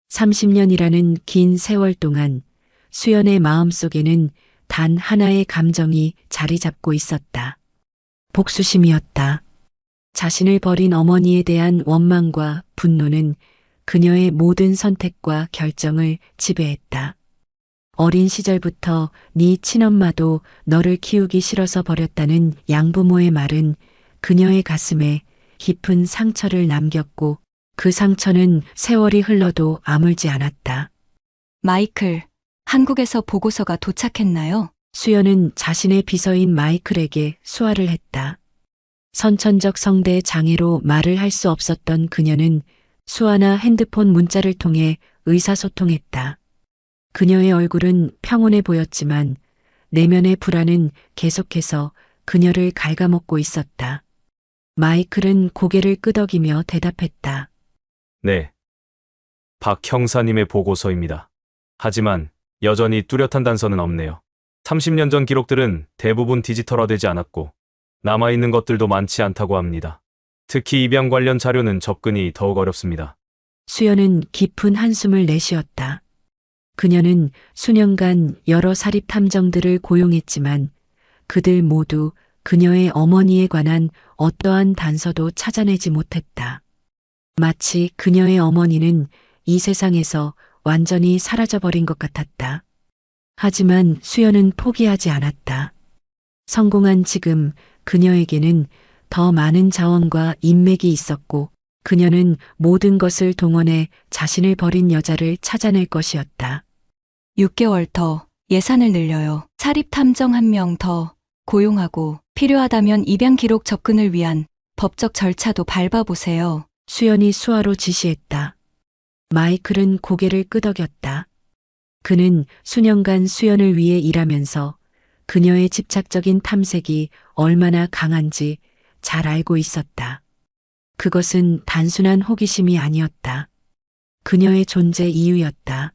30년이라는 긴 세월 동안 수연의 마음속에는 단 하나의 감정이 자리 잡고 있었다. 복수심이었다. 자신을 버린 어머니에 대한 원망과 분노는 그녀의 모든 선택과 결정을 지배했다. 어린 시절부터 네 친엄마도 너를 키우기 싫어서 버렸다는 양부모의 말은 그녀의 가슴에 깊은 상처를 남겼고 그 상처는 세월이 흘러도 아물지 않았다. 마이클, 한국에서 보고서가 도착했나요? 수연은 자신의 비서인 마이클에게 수화를 했다. 선천적 성대 장애로 말을 할 수 없었던 그녀는 수화나 핸드폰 문자를 통해 의사소통했다. 그녀의 얼굴은 평온해 보였지만 내면의 불안은 계속해서 그녀를 갉아먹고 있었다. 마이클은 고개를 끄덕이며 대답했다. 네. 박 형사님의 보고서입니다. 하지만 여전히 뚜렷한 단서는 없네요. 30년 전 기록들은 대부분 디지털화되지 않았고 남아있는 것들도 많지 않다고 합니다. 특히 입양 관련 자료는 접근이 더욱 어렵습니다. 수연은 깊은 한숨을 내쉬었다. 그녀는 수년간 여러 사립 탐정들을 고용했지만 그들 모두 그녀의 어머니에 관한 어떠한 단서도 찾아내지 못했다. 마치 그녀의 어머니는 이 세상에서 완전히 사라져버린 것 같았다. 하지만 수연은 포기하지 않았다. 성공한 지금 그녀에게는 더 많은 자원과 인맥이 있었고 그녀는 모든 것을 동원해 자신을 버린 여자를 찾아낼 것이었다. 6개월 더 예산을 늘려요. 사립탐정 1명 더 고용하고 필요하다면 입양 기록 접근을 위한 법적 절차도 밟아보세요. 수연이 수화로 지시했다. 마이클은 고개를 끄덕였다. 그는 수년간 수연을 위해 일하면서 그녀의 집착적인 탐색이 얼마나 강한지 잘 알고 있었다. 그것은 단순한 호기심이 아니었다. 그녀의 존재 이유였다.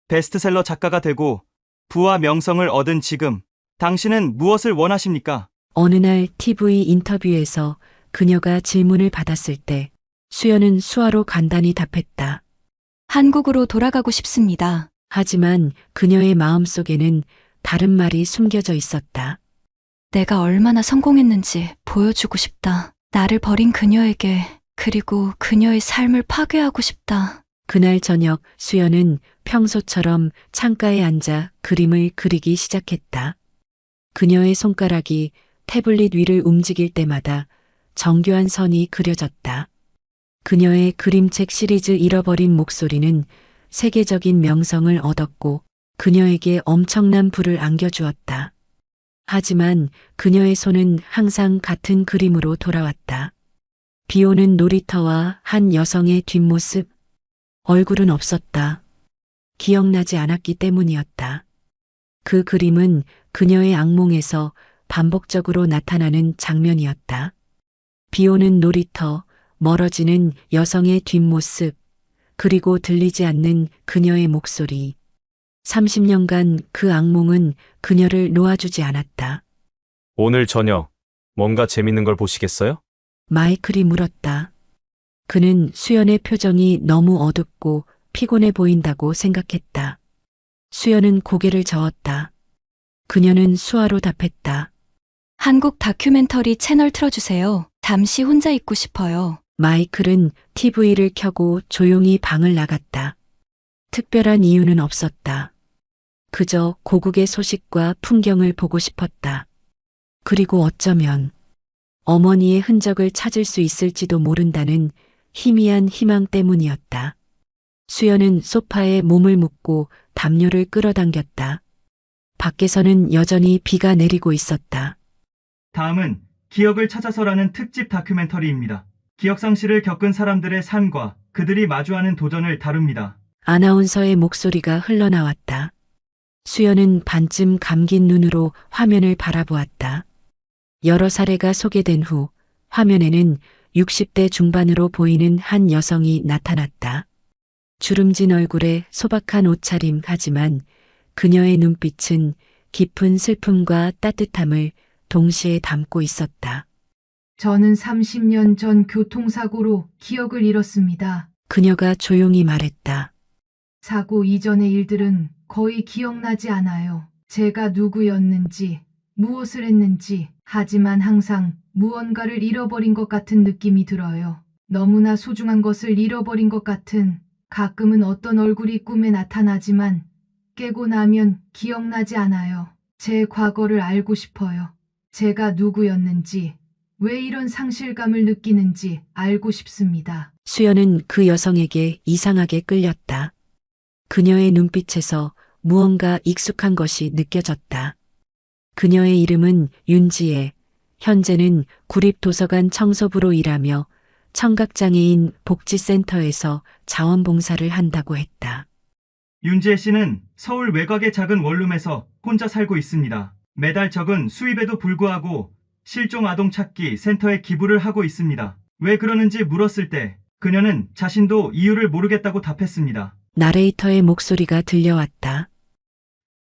베스트셀러 작가가 되고 부와 명성을 얻은 지금 당신은 무엇을 원하십니까? 어느 날 TV 인터뷰에서 그녀가 질문을 받았을 때 수연은 수화로 간단히 답했다. 한국으로 돌아가고 싶습니다. 하지만 그녀의 마음속에는 다른 말이 숨겨져 있었다. 내가 얼마나 성공했는지 보여주고 싶다. 나를 버린 그녀에게, 그리고 그녀의 삶을 파괴하고 싶다. 그날 저녁 수연은 평소처럼 창가에 앉아 그림을 그리기 시작했다. 그녀의 손가락이 태블릿 위를 움직일 때마다 정교한 선이 그려졌다. 그녀의 그림책 시리즈 잃어버린 목소리는 세계적인 명성을 얻었고 그녀에게 엄청난 부를 안겨주었다. 하지만 그녀의 손은 항상 같은 그림으로 돌아왔다. 비오는 놀이터와 한 여성의 뒷모습, 얼굴은 없었다. 기억나지 않았기 때문이었다. 그 그림은 그녀의 악몽에서 반복적으로 나타나는 장면이었다. 비오는 놀이터, 멀어지는 여성의 뒷모습, 그리고 들리지 않는 그녀의 목소리. 30년간 그 악몽은 그녀를 놓아주지 않았다. 오늘 저녁 뭔가 재밌는 걸 보시겠어요? 마이클이 물었다. 그는 수연의 표정이 너무 어둡고 피곤해 보인다고 생각했다. 수연은 고개를 저었다. 그녀는 수화로 답했다. 한국 다큐멘터리 채널 틀어주세요. 잠시 혼자 있고 싶어요. 마이클은 TV를 켜고 조용히 방을 나갔다. 특별한 이유는 없었다. 그저 고국의 소식과 풍경을 보고 싶었다. 그리고 어쩌면 어머니의 흔적을 찾을 수 있을지도 모른다는 희미한 희망 때문이었다. 수연은 소파에 몸을 묻고 담요를 끌어당겼다. 밖에서는 여전히 비가 내리고 있었다. 다음은 기억을 찾아서라는 특집 다큐멘터리입니다. 기억상실을 겪은 사람들의 삶과 그들이 마주하는 도전을 다룹니다. 아나운서의 목소리가 흘러나왔다. 수연은 반쯤 감긴 눈으로 화면을 바라보았다. 여러 사례가 소개된 후 화면에는 60대 중반으로 보이는 한 여성이 나타났다. 주름진 얼굴에 소박한 옷차림 하지만 그녀의 눈빛은 깊은 슬픔과 따뜻함을 동시에 담고 있었다. 저는 30년 전 교통사고로 기억을 잃었습니다. 그녀가 조용히 말했다. 사고 이전의 일들은 거의 기억나지 않아요. 제가 누구였는지, 무엇을 했는지, 하지만 항상 무언가를 잃어버린 것 같은 느낌이 들어요. 너무나 소중한 것을 잃어버린 것 같은, 가끔은 어떤 얼굴이 꿈에 나타나지만 깨고 나면 기억나지 않아요. 제 과거를 알고 싶어요. 제가 누구였는지, 왜 이런 상실감을 느끼는지 알고 싶습니다. 수연은 그 여성에게 이상하게 끌렸다. 그녀의 눈빛에서 무언가 익숙한 것이 느껴졌다. 그녀의 이름은 윤지혜. 현재는 구립도서관 청소부로 일하며 청각장애인 복지센터에서 자원봉사를 한다고 했다. 윤지혜 씨는 서울 외곽의 작은 원룸에서 혼자 살고 있습니다. 매달 적은 수입에도 불구하고 실종 아동 찾기 센터에 기부를 하고 있습니다. 왜 그러는지 물었을 때 그녀는 자신도 이유를 모르겠다고 답했습니다. 나레이터의 목소리가 들려왔다.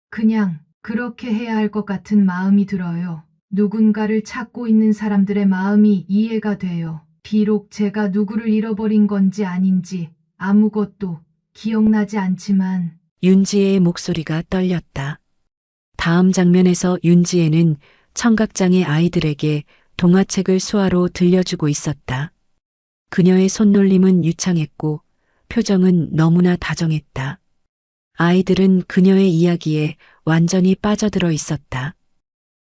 그냥 그렇게 해야 할 것 같은 마음이 들어요. 누군가를 찾고 있는 사람들의 마음이 이해가 돼요. 비록 제가 누구를 잃어버린 건지 아닌지 아무것도 기억나지 않지만 윤지혜의 목소리가 떨렸다. 다음 장면에서 윤지혜는 청각장애 아이들에게 동화책을 수화로 들려주고 있었다. 그녀의 손놀림은 유창했고 표정은 너무나 다정했다. 아이들은 그녀의 이야기에 완전히 빠져들어 있었다.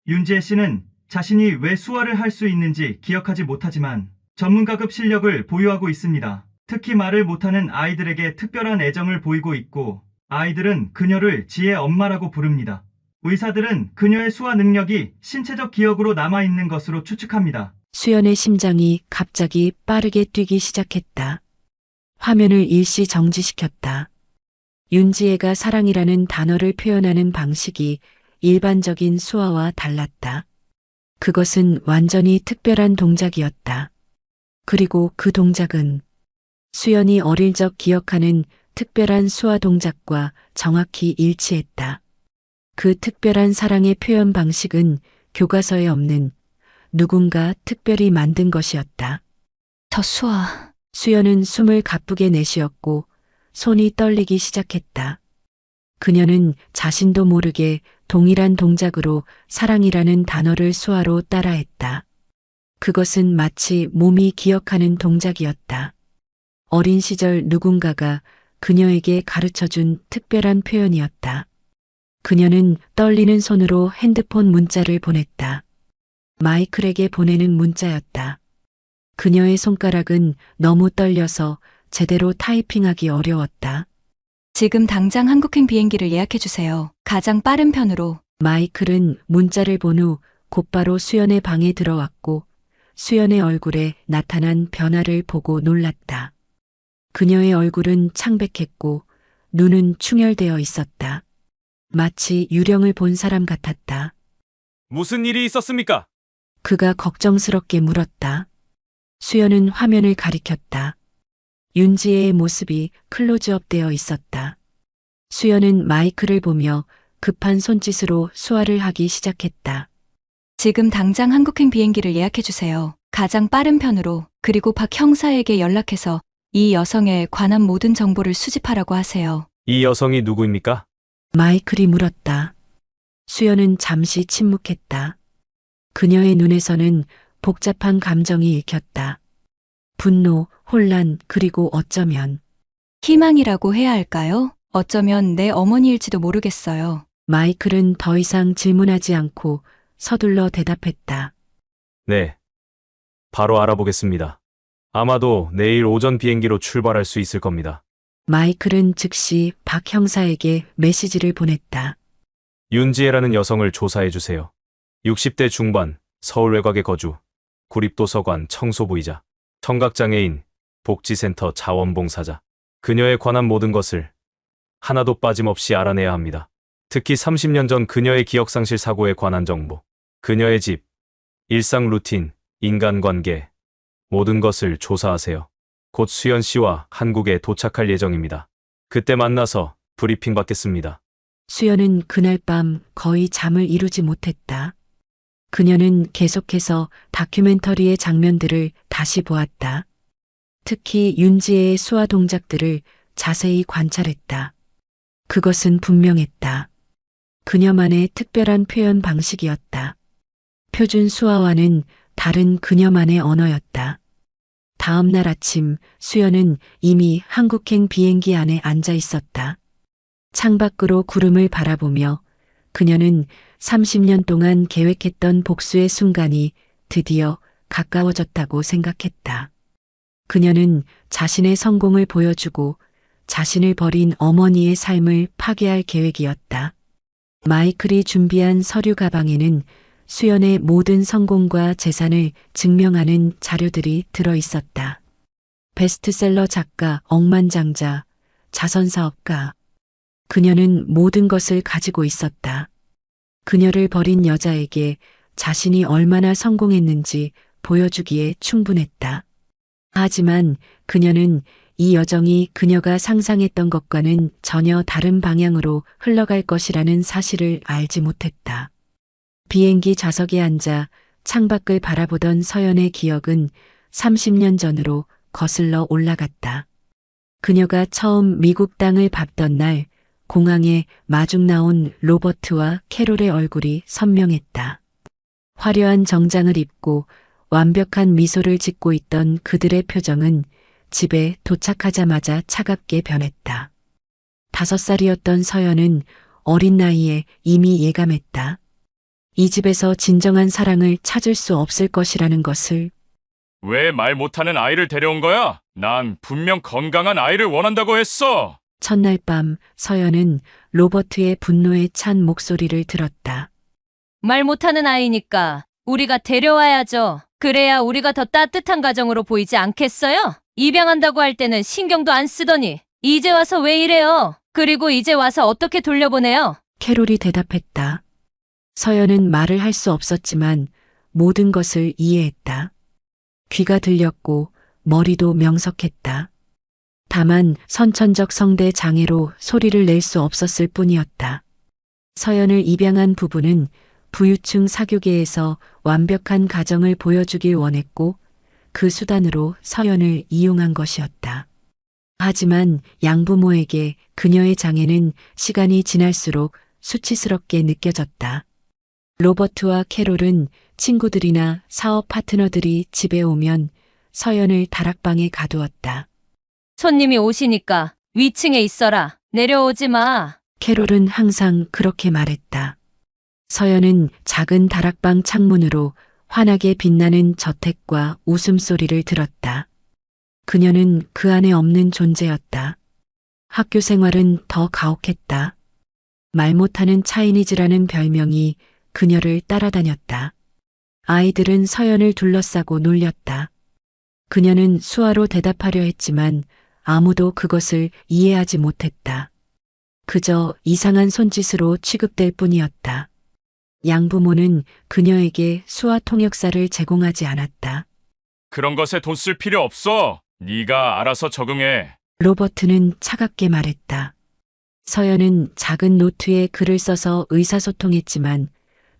윤지혜 씨는 자신이 왜 수화를 할 수 있는지 기억하지 못하지만 전문가급 실력을 보유하고 있습니다. 특히 말을 못하는 아이들에게 특별한 애정을 보이고 있고 아이들은 그녀를 지혜 엄마라고 부릅니다. 의사들은 그녀의 수화 능력이 신체적 기억으로 남아있는 것으로 추측합니다. 수연의 심장이 갑자기 빠르게 뛰기 시작했다. 화면을 일시 정지시켰다. 윤지혜가 사랑이라는 단어를 표현하는 방식이 일반적인 수화와 달랐다. 그것은 완전히 특별한 동작이었다. 그리고 그 동작은 수연이 어릴 적 기억하는 특별한 수화 동작과 정확히 일치했다. 그 특별한 사랑의 표현 방식은 교과서에 없는 누군가 특별히 만든 것이었다. 저 수아, 수연은 숨을 가쁘게 내쉬었고 손이 떨리기 시작했다. 그녀는 자신도 모르게 동일한 동작으로 사랑이라는 단어를 수화로 따라했다. 그것은 마치 몸이 기억하는 동작이었다. 어린 시절 누군가가 그녀에게 가르쳐준 특별한 표현이었다. 그녀는 떨리는 손으로 핸드폰 문자를 보냈다. 마이클에게 보내는 문자였다. 그녀의 손가락은 너무 떨려서 제대로 타이핑하기 어려웠다. 지금 당장 한국행 비행기를 예약해주세요. 가장 빠른 편으로. 마이클은 문자를 본 후 곧바로 수연의 방에 들어왔고 수연의 얼굴에 나타난 변화를 보고 놀랐다. 그녀의 얼굴은 창백했고 눈은 충혈되어 있었다. 마치 유령을 본 사람 같았다. 무슨 일이 있었습니까? 그가 걱정스럽게 물었다. 수연은 화면을 가리켰다. 윤지혜의 모습이 클로즈업 되어 있었다. 수연은 마이크를 보며 급한 손짓으로 수화를 하기 시작했다. 지금 당장 한국행 비행기를 예약해주세요. 가장 빠른 편으로. 그리고 박 형사에게 연락해서 이 여성에 관한 모든 정보를 수집하라고 하세요. 이 여성이 누구입니까? 마이클이 물었다. 수연은 잠시 침묵했다. 그녀의 눈에서는 복잡한 감정이 읽혔다. 분노, 혼란, 그리고 어쩌면 희망이라고 해야 할까요? 어쩌면 내 어머니일지도 모르겠어요. 마이클은 더 이상 질문하지 않고 서둘러 대답했다. 네. 바로 알아보겠습니다. 아마도 내일 오전 비행기로 출발할 수 있을 겁니다. 마이클은 즉시 박 형사에게 메시지를 보냈다. 윤지혜라는 여성을 조사해 주세요. 60대 중반, 서울 외곽에 거주, 구립도서관 청소부이자 청각장애인, 복지센터 자원봉사자. 그녀에 관한 모든 것을 하나도 빠짐없이 알아내야 합니다. 특히 30년 전 그녀의 기억상실 사고에 관한 정보, 그녀의 집, 일상 루틴, 인간관계, 모든 것을 조사하세요. 곧 수연 씨와 한국에 도착할 예정입니다. 그때 만나서 브리핑 받겠습니다. 수연은 그날 밤 거의 잠을 이루지 못했다. 그녀는 계속해서 다큐멘터리의 장면들을 다시 보았다. 특히 윤지혜의 수화 동작들을 자세히 관찰했다. 그것은 분명했다. 그녀만의 특별한 표현 방식이었다. 표준 수화와는 다른 그녀만의 언어였다. 다음 날 아침 수연은 이미 한국행 비행기 안에 앉아 있었다. 창밖으로 구름을 바라보며 그녀는 30년 동안 계획했던 복수의 순간이 드디어 가까워졌다고 생각했다. 그녀는 자신의 성공을 보여주고 자신을 버린 어머니의 삶을 파괴할 계획이었다. 마이클이 준비한 서류 가방에는 수연의 모든 성공과 재산을 증명하는 자료들이 들어 있었다. 베스트셀러 작가, 억만장자, 자선사업가. 그녀는 모든 것을 가지고 있었다. 그녀를 버린 여자에게 자신이 얼마나 성공했는지 보여주기에 충분했다. 하지만 그녀는 이 여정이 그녀가 상상했던 것과는 전혀 다른 방향으로 흘러갈 것이라는 사실을 알지 못했다. 비행기 좌석에 앉아 창밖을 바라보던 서연의 기억은 30년 전으로 거슬러 올라갔다. 그녀가 처음 미국 땅을 밟던 날 공항에 마중 나온 로버트와 캐롤의 얼굴이 선명했다. 화려한 정장을 입고 완벽한 미소를 짓고 있던 그들의 표정은 집에 도착하자마자 차갑게 변했다. 5살이었던 서연은 어린 나이에 이미 예감했다. 이 집에서 진정한 사랑을 찾을 수 없을 것이라는 것을. 왜 말 못하는 아이를 데려온 거야? 난 분명 건강한 아이를 원한다고 했어. 첫날 밤 서연은 로버트의 분노에 찬 목소리를 들었다. 말 못하는 아이니까 우리가 데려와야죠. 그래야 우리가 더 따뜻한 가정으로 보이지 않겠어요? 입양한다고 할 때는 신경도 안 쓰더니 이제 와서 왜 이래요? 그리고 이제 와서 어떻게 돌려보내요? 캐롤이 대답했다. 서연은 말을 할 수 없었지만 모든 것을 이해했다. 귀가 들렸고 머리도 명석했다. 다만 선천적 성대 장애로 소리를 낼 수 없었을 뿐이었다. 서연을 입양한 부부는 부유층 사교계에서 완벽한 가정을 보여주길 원했고 그 수단으로 서연을 이용한 것이었다. 하지만 양부모에게 그녀의 장애는 시간이 지날수록 수치스럽게 느껴졌다. 로버트와 캐롤은 친구들이나 사업 파트너들이 집에 오면 서연을 다락방에 가두었다. 손님이 오시니까 위층에 있어라. 내려오지 마. 캐롤은 항상 그렇게 말했다. 서연은 작은 다락방 창문으로 환하게 빛나는 저택과 웃음소리를 들었다. 그녀는 그 안에 없는 존재였다. 학교 생활은 더 가혹했다. 말 못하는 차이니즈라는 별명이 그녀를 따라다녔다. 아이들은 서연을 둘러싸고 놀렸다. 그녀는 수화로 대답하려 했지만 아무도 그것을 이해하지 못했다. 그저 이상한 손짓으로 취급될 뿐이었다. 양부모는 그녀에게 수화 통역사를 제공하지 않았다. 그런 것에 돈 쓸 필요 없어. 네가 알아서 적응해. 로버트는 차갑게 말했다. 서연은 작은 노트에 글을 써서 의사소통했지만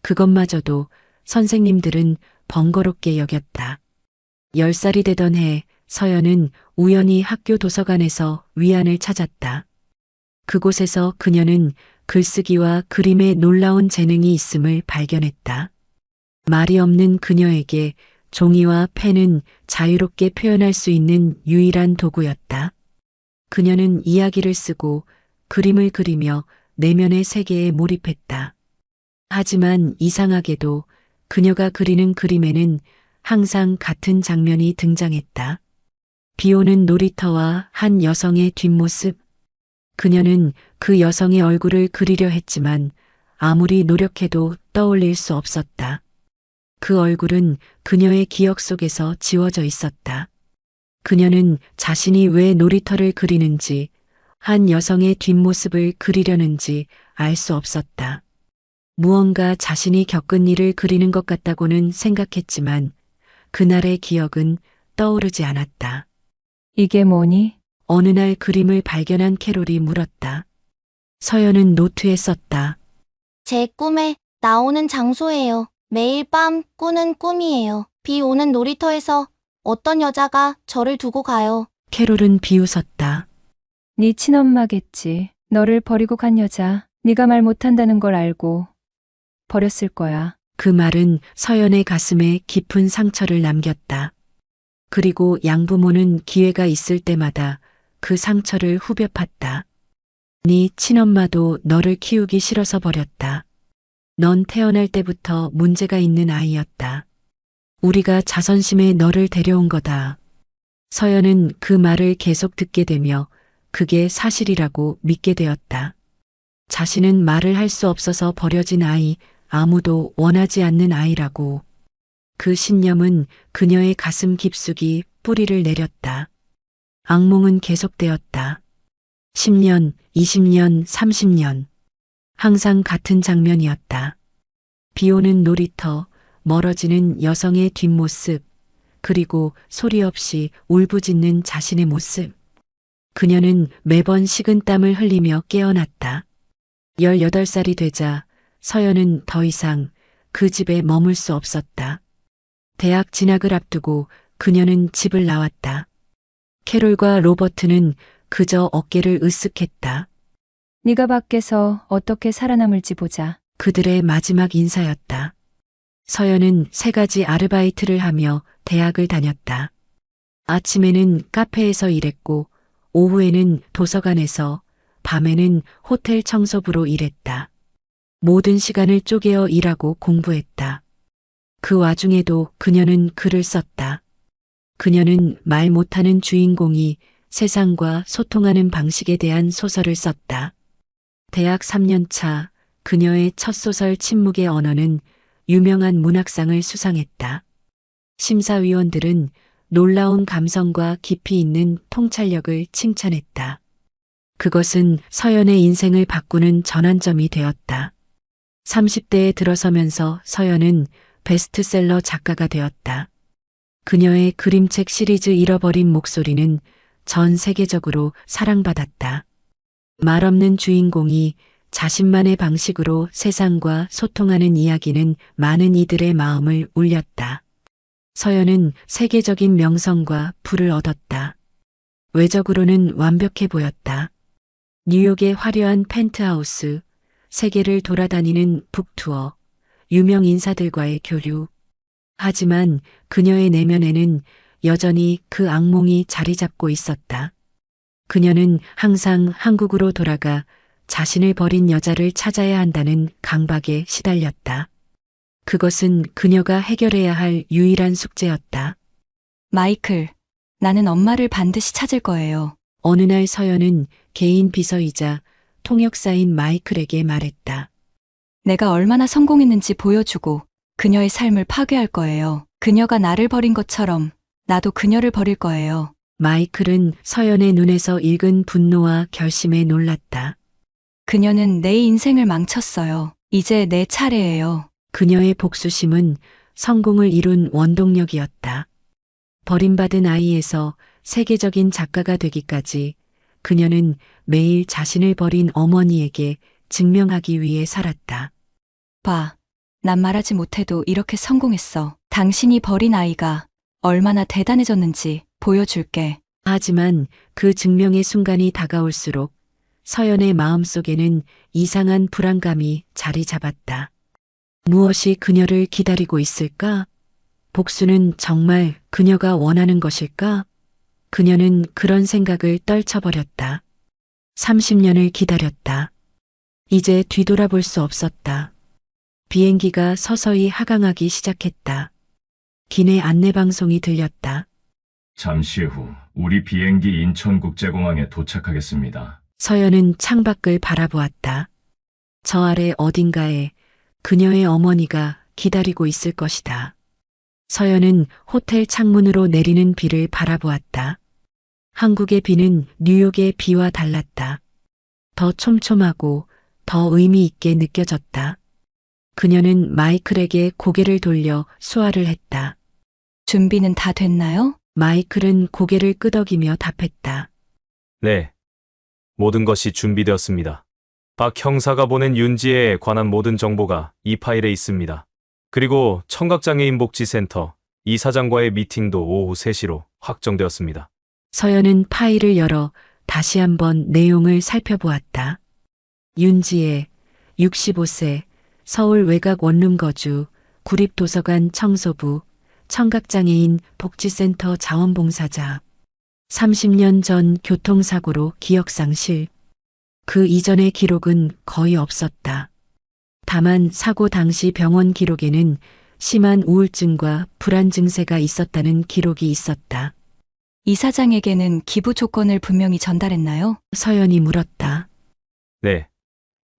그것마저도 선생님들은 번거롭게 여겼다. 10살이 되던 해 서연은 우연히 학교 도서관에서 위안을 찾았다. 그곳에서 그녀는 글쓰기와 그림에 놀라운 재능이 있음을 발견했다. 말이 없는 그녀에게 종이와 펜은 자유롭게 표현할 수 있는 유일한 도구였다. 그녀는 이야기를 쓰고 그림을 그리며 내면의 세계에 몰입했다. 하지만 이상하게도 그녀가 그리는 그림에는 항상 같은 장면이 등장했다. 비 오는 놀이터와 한 여성의 뒷모습. 그녀는 그 여성의 얼굴을 그리려 했지만 아무리 노력해도 떠올릴 수 없었다. 그 얼굴은 그녀의 기억 속에서 지워져 있었다. 그녀는 자신이 왜 놀이터를 그리는지, 한 여성의 뒷모습을 그리려는지 알 수 없었다. 무언가 자신이 겪은 일을 그리는 것 같다고는 생각했지만 그날의 기억은 떠오르지 않았다. 이게 뭐니? 어느 날 그림을 발견한 캐롤이 물었다. 서연은 노트에 썼다. 제 꿈에 나오는 장소예요. 매일 밤 꾸는 꿈이에요. 비 오는 놀이터에서 어떤 여자가 저를 두고 가요. 캐롤은 비웃었다. 네 친엄마겠지. 너를 버리고 간 여자. 네가 말 못한다는 걸 알고 버렸을 거야. 그 말은 서연의 가슴에 깊은 상처를 남겼다. 그리고 양부모는 기회가 있을 때마다 그 상처를 후벼 팠다. 네 친엄마도 너를 키우기 싫어서 버렸다. 넌 태어날 때부터 문제가 있는 아이였다. 우리가 자선심에 너를 데려온 거다. 서연은 그 말을 계속 듣게 되며 그게 사실이라고 믿게 되었다. 자신은 말을 할 수 없어서 버려진 아이, 아무도 원하지 않는 아이라고. 그 신념은 그녀의 가슴 깊숙이 뿌리를 내렸다. 악몽은 계속되었다. 10년, 20년, 30년. 항상 같은 장면이었다. 비 오는 놀이터, 멀어지는 여성의 뒷모습, 그리고 소리 없이 울부짖는 자신의 모습. 그녀는 매번 식은땀을 흘리며 깨어났다. 18살이 되자 서연은 더 이상 그 집에 머물 수 없었다. 대학 진학을 앞두고 그녀는 집을 나왔다. 캐롤과 로버트는 그저 어깨를 으쓱했다. 네가 밖에서 어떻게 살아남을지 보자. 그들의 마지막 인사였다. 서연은 3가지 아르바이트를 하며 대학을 다녔다. 아침에는 카페에서 일했고 오후에는 도서관에서, 밤에는 호텔 청소부로 일했다. 모든 시간을 쪼개어 일하고 공부했다. 그 와중에도 그녀는 글을 썼다. 그녀는 말 못하는 주인공이 세상과 소통하는 방식에 대한 소설을 썼다. 대학 3년 차 그녀의 첫 소설 침묵의 언어는 유명한 문학상을 수상했다. 심사위원들은 놀라운 감성과 깊이 있는 통찰력을 칭찬했다. 그것은 서연의 인생을 바꾸는 전환점이 되었다. 30대에 들어서면서 서연은 베스트셀러 작가가 되었다. 그녀의 그림책 시리즈 잃어버린 목소리는 전 세계적으로 사랑받았다. 말없는 주인공이 자신만의 방식으로 세상과 소통하는 이야기는 많은 이들의 마음을 울렸다. 서연은 세계적인 명성과 부를 얻었다. 외적으로는 완벽해 보였다. 뉴욕의 화려한 펜트하우스, 세계를 돌아다니는 북투어, 유명 인사들과의 교류. 하지만 그녀의 내면에는 여전히 그 악몽이 자리 잡고 있었다. 그녀는 항상 한국으로 돌아가 자신을 버린 여자를 찾아야 한다는 강박에 시달렸다. 그것은 그녀가 해결해야 할 유일한 숙제였다. 마이클, 나는 엄마를 반드시 찾을 거예요. 어느 날 서연은 개인 비서이자 통역사인 마이클에게 말했다. 내가 얼마나 성공했는지 보여주고 그녀의 삶을 파괴할 거예요. 그녀가 나를 버린 것처럼 나도 그녀를 버릴 거예요. 마이클은 서연의 눈에서 읽은 분노와 결심에 놀랐다. 그녀는 내 인생을 망쳤어요. 이제 내 차례예요. 그녀의 복수심은 성공을 이룬 원동력이었다. 버림받은 아이에서 세계적인 작가가 되기까지 그녀는 매일 자신을 버린 어머니에게 증명하기 위해 살았다. 봐, 난 말하지 못해도 이렇게 성공했어. 당신이 버린 아이가 얼마나 대단해졌는지 보여줄게. 하지만 그 증명의 순간이 다가올수록 서연의 마음속에는 이상한 불안감이 자리 잡았다. 무엇이 그녀를 기다리고 있을까? 복수는 정말 그녀가 원하는 것일까? 그녀는 그런 생각을 떨쳐버렸다. 30년을 기다렸다. 이제 뒤돌아볼 수 없었다. 비행기가 서서히 하강하기 시작했다. 기내 안내방송이 들렸다. 잠시 후 우리 비행기 인천국제공항에 도착하겠습니다. 서연은 창밖을 바라보았다. 저 아래 어딘가에 그녀의 어머니가 기다리고 있을 것이다. 서연은 호텔 창문으로 내리는 비를 바라보았다. 한국의 비는 뉴욕의 비와 달랐다. 더 촘촘하고 더 의미 있게 느껴졌다. 그녀는 마이클에게 고개를 돌려 수화를 했다. 준비는 다 됐나요? 마이클은 고개를 끄덕이며 답했다. 네. 모든 것이 준비되었습니다. 박 형사가 보낸 윤지에 관한 모든 정보가 이 파일에 있습니다. 그리고 청각장애인 복지센터 이사장과의 미팅도 오후 3시로 확정되었습니다. 서연은 파일을 열어 다시 한번 내용을 살펴보았다. 윤지혜, 65세, 서울 외곽 원룸 거주, 구립도서관 청소부, 청각장애인 복지센터 자원봉사자. 30년 전 교통사고로 기억상실. 그 이전의 기록은 거의 없었다. 다만 사고 당시 병원 기록에는 심한 우울증과 불안 증세가 있었다는 기록이 있었다. 이사장에게는 기부 조건을 분명히 전달했나요? 서연이 물었다. 네.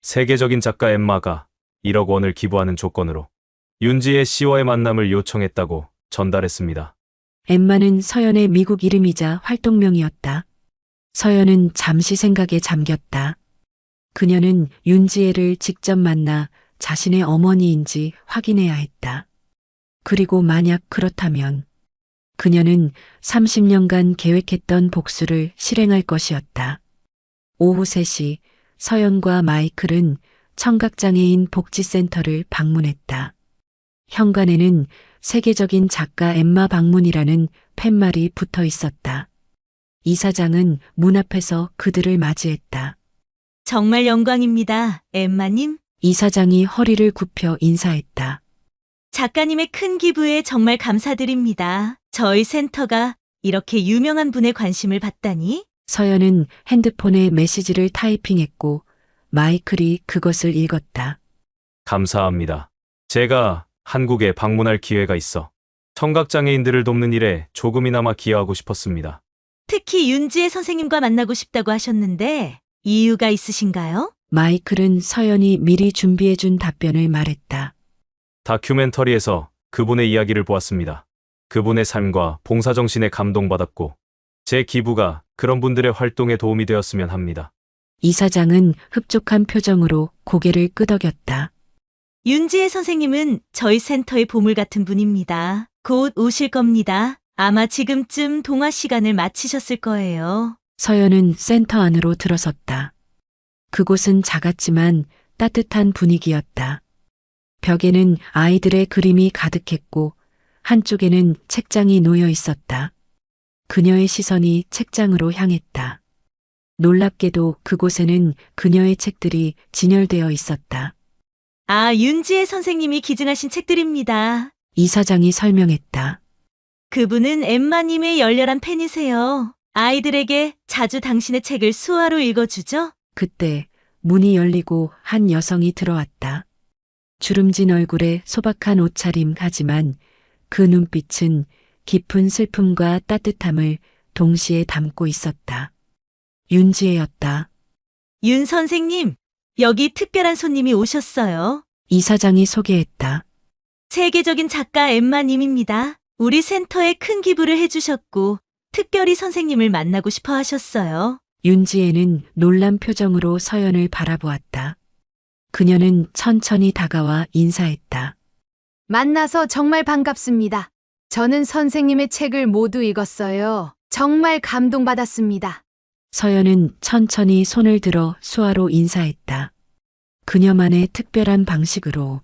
세계적인 작가 엠마가 1억 원을 기부하는 조건으로 윤지혜 씨와의 만남을 요청했다고 전달했습니다. 엠마는 서연의 미국 이름이자 활동명이었다. 서연은 잠시 생각에 잠겼다. 그녀는 윤지혜를 직접 만나 자신의 어머니인지 확인해야 했다. 그리고 만약 그렇다면 그녀는 30년간 계획했던 복수를 실행할 것이었다. 오후 3시 서연과 마이클은 청각장애인 복지센터를 방문했다. 현관에는 세계적인 작가 엠마 방문이라는 팻말이 붙어 있었다. 이사장은 문 앞에서 그들을 맞이했다. 정말 영광입니다, 엠마님. 이사장이 허리를 굽혀 인사했다. 작가님의 큰 기부에 정말 감사드립니다. 저희 센터가 이렇게 유명한 분의 관심을 받다니. 서연은 핸드폰에 메시지를 타이핑했고 마이클이 그것을 읽었다. 감사합니다. 제가 한국에 방문할 기회가 있어 청각장애인들을 돕는 일에 조금이나마 기여하고 싶었습니다. 특히 윤지혜 선생님과 만나고 싶다고 하셨는데 이유가 있으신가요? 마이클은 서연이 미리 준비해준 답변을 말했다. 다큐멘터리에서 그분의 이야기를 보았습니다. 그분의 삶과 봉사정신에 감동받았고 제 기부가 그런 분들의 활동에 도움이 되었으면 합니다. 이사장은 흡족한 표정으로 고개를 끄덕였다. 윤지혜 선생님은 저희 센터의 보물 같은 분입니다. 곧 오실 겁니다. 아마 지금쯤 동화 시간을 마치셨을 거예요. 서연은 센터 안으로 들어섰다. 그곳은 작았지만 따뜻한 분위기였다. 벽에는 아이들의 그림이 가득했고 한쪽에는 책장이 놓여 있었다. 그녀의 시선이 책장으로 향했다. 놀랍게도 그곳에는 그녀의 책들이 진열되어 있었다. 아, 윤지혜 선생님이 기증하신 책들입니다. 이사장이 설명했다. 그분은 엠마님의 열렬한 팬이세요. 아이들에게 자주 당신의 책을 수화로 읽어주죠? 그때 문이 열리고 한 여성이 들어왔다. 주름진 얼굴에 소박한 옷차림 하지만 그 눈빛은 깊은 슬픔과 따뜻함을 동시에 담고 있었다. 윤지혜였다. 윤 선생님, 여기 특별한 손님이 오셨어요. 이사장이 소개했다. 세계적인 작가 엠마님입니다. 우리 센터에 큰 기부를 해주셨고 특별히 선생님을 만나고 싶어 하셨어요. 윤지혜는 놀란 표정으로 서연을 바라보았다. 그녀는 천천히 다가와 인사했다. 만나서 정말 반갑습니다. 저는 선생님의 책을 모두 읽었어요. 정말 감동받았습니다. 서연은 천천히 손을 들어 수화로 인사했다. 그녀만의 특별한 방식으로.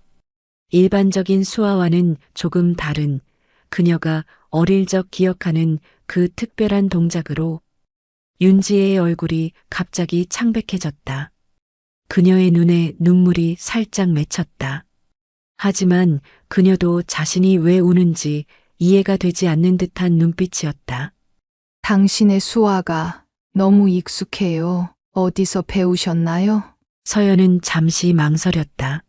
일반적인 수화와는 조금 다른 그녀가 어릴 적 기억하는 그 특별한 동작으로 윤지혜의 얼굴이 갑자기 창백해졌다. 그녀의 눈에 눈물이 살짝 맺혔다. 하지만 그녀도 자신이 왜 우는지 이해가 되지 않는 듯한 눈빛이었다. 당신의 수화가 너무 익숙해요. 어디서 배우셨나요? 서연은 잠시 망설였다.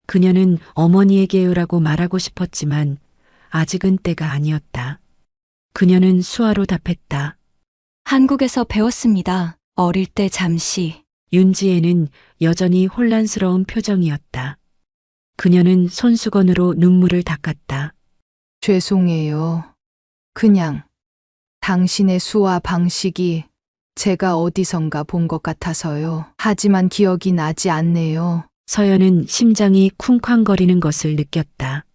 그녀는 어머니에게요라고 말하고 싶었지만 아직은 때가 아니었다. 그녀는 수화로 답했다. 한국에서 배웠습니다. 어릴 때 잠시. 윤지혜는 여전히 혼란스러운 표정이었다. 그녀는 손수건으로 눈물을 닦았다. 죄송해요. 그냥 당신의 수화 방식이 제가 어디선가 본 것 같아서요. 하지만 기억이 나지 않네요. 서연은 심장이 쿵쾅거리는 것을 느꼈다.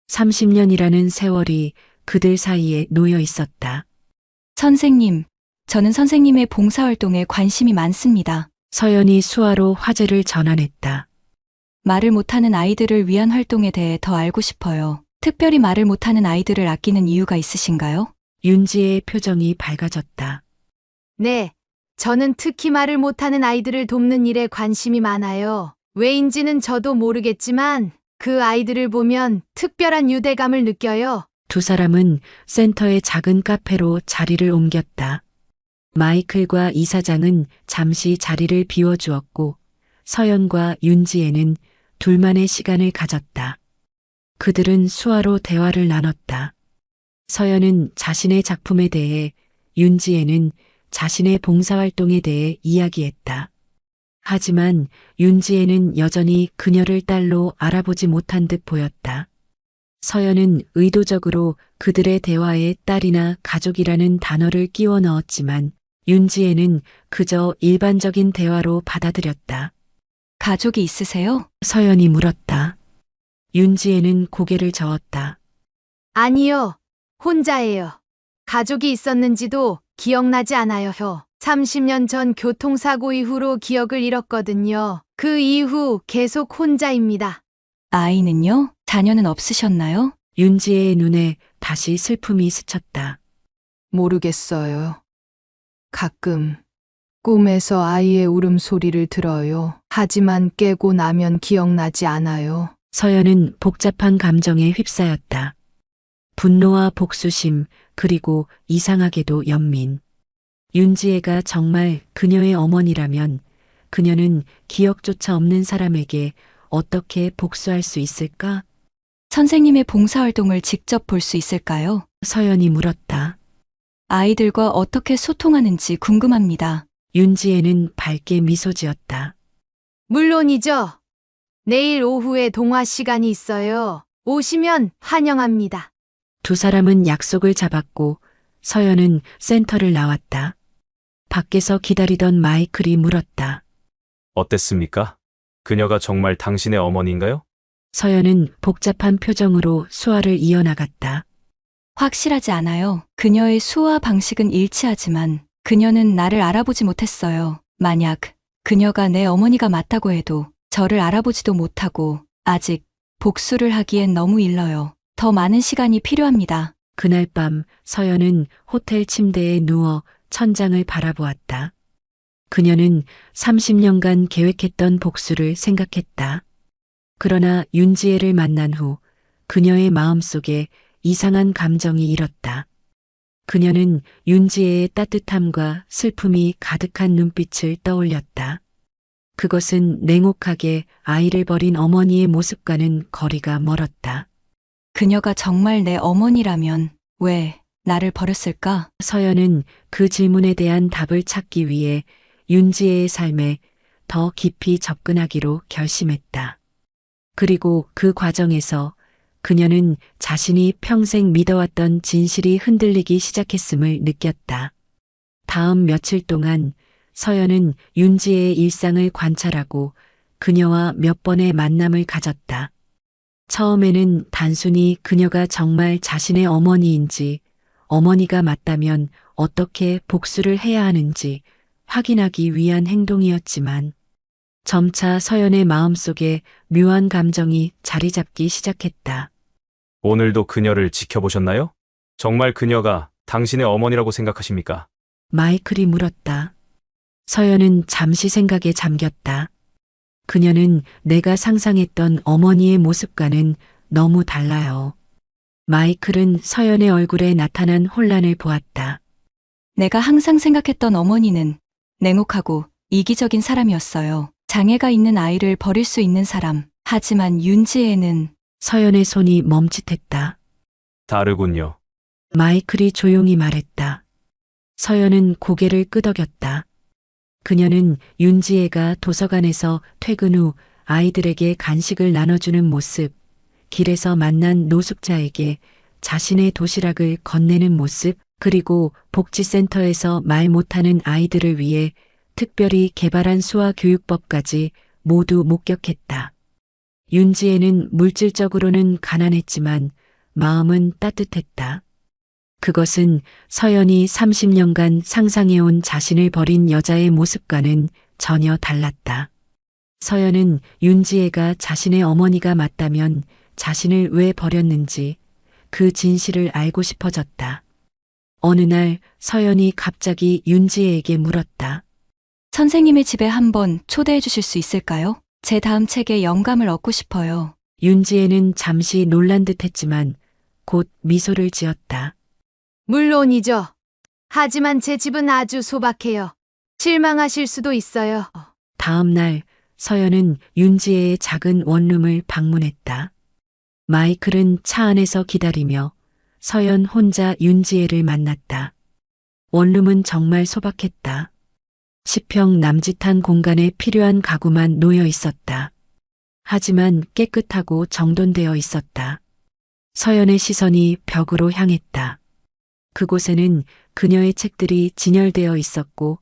30년이라는 세월이 그들 사이에 놓여 있었다. 선생님, 저는 선생님의 봉사활동에 관심이 많습니다. 서연이 수화로 화제를 전환했다. 말을 못하는 아이들을 위한 활동에 대해 더 알고 싶어요. 특별히 말을 못하는 아이들을 아끼는 이유가 있으신가요? 윤지혜의 표정이 밝아졌다. 네, 저는 특히 말을 못하는 아이들을 돕는 일에 관심이 많아요. 왜인지는 저도 모르겠지만 그 아이들을 보면 특별한 유대감을 느껴요. 두 사람은 센터의 작은 카페로 자리를 옮겼다. 마이클과 이사장은 잠시 자리를 비워주었고 서연과 윤지혜는 둘만의 시간을 가졌다. 그들은 수화로 대화를 나눴다. 서연은 자신의 작품에 대해, 윤지혜는 자신의 봉사활동에 대해 이야기했다. 하지만 윤지혜는 여전히 그녀를 딸로 알아보지 못한 듯 보였다. 서연은 의도적으로 그들의 대화에 딸이나 가족이라는 단어를 끼워 넣었지만 윤지혜는 그저 일반적인 대화로 받아들였다. 가족이 있으세요? 서연이 물었다. 윤지혜는 고개를 저었다. 아니요. 혼자예요. 가족이 있었는지도 기억나지 않아요. 30년 전 교통사고 이후로 기억을 잃었거든요. 그 이후 계속 혼자입니다. 아이는요? 자녀는 없으셨나요? 윤지혜의 눈에 다시 슬픔이 스쳤다. 모르겠어요. 가끔 꿈에서 아이의 울음소리를 들어요. 하지만 깨고 나면 기억나지 않아요. 서연은 복잡한 감정에 휩싸였다. 분노와 복수심, 그리고 이상하게도 연민. 윤지혜가 정말 그녀의 어머니라면 그녀는 기억조차 없는 사람에게 어떻게 복수할 수 있을까? 선생님의 봉사활동을 직접 볼 수 있을까요? 서연이 물었다. 아이들과 어떻게 소통하는지 궁금합니다. 윤지혜는 밝게 미소 지었다. 물론이죠. 내일 오후에 동화 시간이 있어요. 오시면 환영합니다. 두 사람은 약속을 잡았고 서연은 센터를 나왔다. 밖에서 기다리던 마이클이 물었다. 어땠습니까? 그녀가 정말 당신의 어머니인가요? 서연은 복잡한 표정으로 수화를 이어나갔다. 확실하지 않아요. 그녀의 수화 방식은 일치하지만 그녀는 나를 알아보지 못했어요. 만약 그녀가 내 어머니가 맞다고 해도 저를 알아보지도 못하고 아직 복수를 하기엔 너무 일러요. 더 많은 시간이 필요합니다. 그날 밤 서연은 호텔 침대에 누워 천장을 바라보았다. 그녀는 30년간 계획했던 복수를 생각했다. 그러나 윤지혜를 만난 후 그녀의 마음속에 이상한 감정이 일었다. 그녀는 윤지혜의 따뜻함과 슬픔이 가득한 눈빛을 떠올렸다. 그것은 냉혹하게 아이를 버린 어머니의 모습과는 거리가 멀었다. 그녀가 정말 내 어머니라면 왜 나를 버렸을까? 서연은 그 질문에 대한 답을 찾기 위해 윤지혜의 삶에 더 깊이 접근하기로 결심했다. 그리고 그 과정에서 그녀는 자신이 평생 믿어왔던 진실이 흔들리기 시작했음을 느꼈다. 다음 며칠 동안 서연은 윤지혜의 일상을 관찰하고 그녀와 몇 번의 만남을 가졌다. 처음에는 단순히 그녀가 정말 자신의 어머니인지, 어머니가 맞다면 어떻게 복수를 해야 하는지 확인하기 위한 행동이었지만 점차 서연의 마음속에 묘한 감정이 자리 잡기 시작했다. 오늘도 그녀를 지켜보셨나요? 정말 그녀가 당신의 어머니라고 생각하십니까? 마이클이 물었다. 서연은 잠시 생각에 잠겼다. 그녀는 내가 상상했던 어머니의 모습과는 너무 달라요. 마이클은 서연의 얼굴에 나타난 혼란을 보았다. 내가 항상 생각했던 어머니는 냉혹하고 이기적인 사람이었어요. 장애가 있는 아이를 버릴 수 있는 사람. 하지만 윤지혜는 서연의 손이 멈칫했다. 다르군요. 마이클이 조용히 말했다. 서연은 고개를 끄덕였다. 그녀는 윤지혜가 도서관에서 퇴근 후 아이들에게 간식을 나눠주는 모습, 길에서 만난 노숙자에게 자신의 도시락을 건네는 모습, 그리고 복지센터에서 말 못하는 아이들을 위해 특별히 개발한 수화 교육법까지 모두 목격했다. 윤지혜는 물질적으로는 가난했지만 마음은 따뜻했다. 그것은 서연이 30년간 상상해온 자신을 버린 여자의 모습과는 전혀 달랐다. 서연은 윤지혜가 자신의 어머니가 맞다면 자신을 왜 버렸는지 그 진실을 알고 싶어졌다. 어느 날 서연이 갑자기 윤지혜에게 물었다. 선생님의 집에 한번 초대해 주실 수 있을까요? 제 다음 책에 영감을 얻고 싶어요. 윤지혜는 잠시 놀란 듯했지만 곧 미소를 지었다. 물론이죠. 하지만 제 집은 아주 소박해요. 실망하실 수도 있어요. 다음 날 서연은 윤지혜의 작은 원룸을 방문했다. 마이클은 차 안에서 기다리며 서연 혼자 윤지혜를 만났다. 원룸은 정말 소박했다. 10평 남짓한 공간에 필요한 가구만 놓여 있었다. 하지만 깨끗하고 정돈되어 있었다. 서연의 시선이 벽으로 향했다. 그곳에는 그녀의 책들이 진열되어 있었고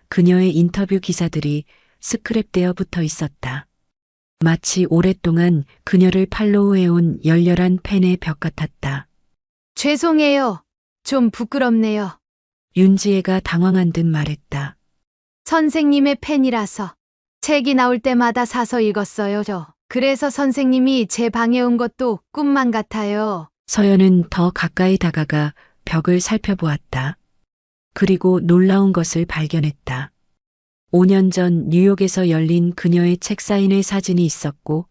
그녀의 인터뷰 기사들이 스크랩되어 붙어 있었다. 마치 오랫동안 그녀를 팔로우해온 열렬한 팬의 벽 같았다. 죄송해요. 좀 부끄럽네요. 윤지혜가 당황한 듯 말했다. 선생님의 팬이라서 책이 나올 때마다 사서 읽었어요. 그래서 선생님이 제 방에 온 것도 꿈만 같아요. 서연은 더 가까이 다가가 벽을 살펴보았다. 그리고 놀라운 것을 발견했다. 5년 전 뉴욕에서 열린 그녀의 책 사인회 사진이 있었고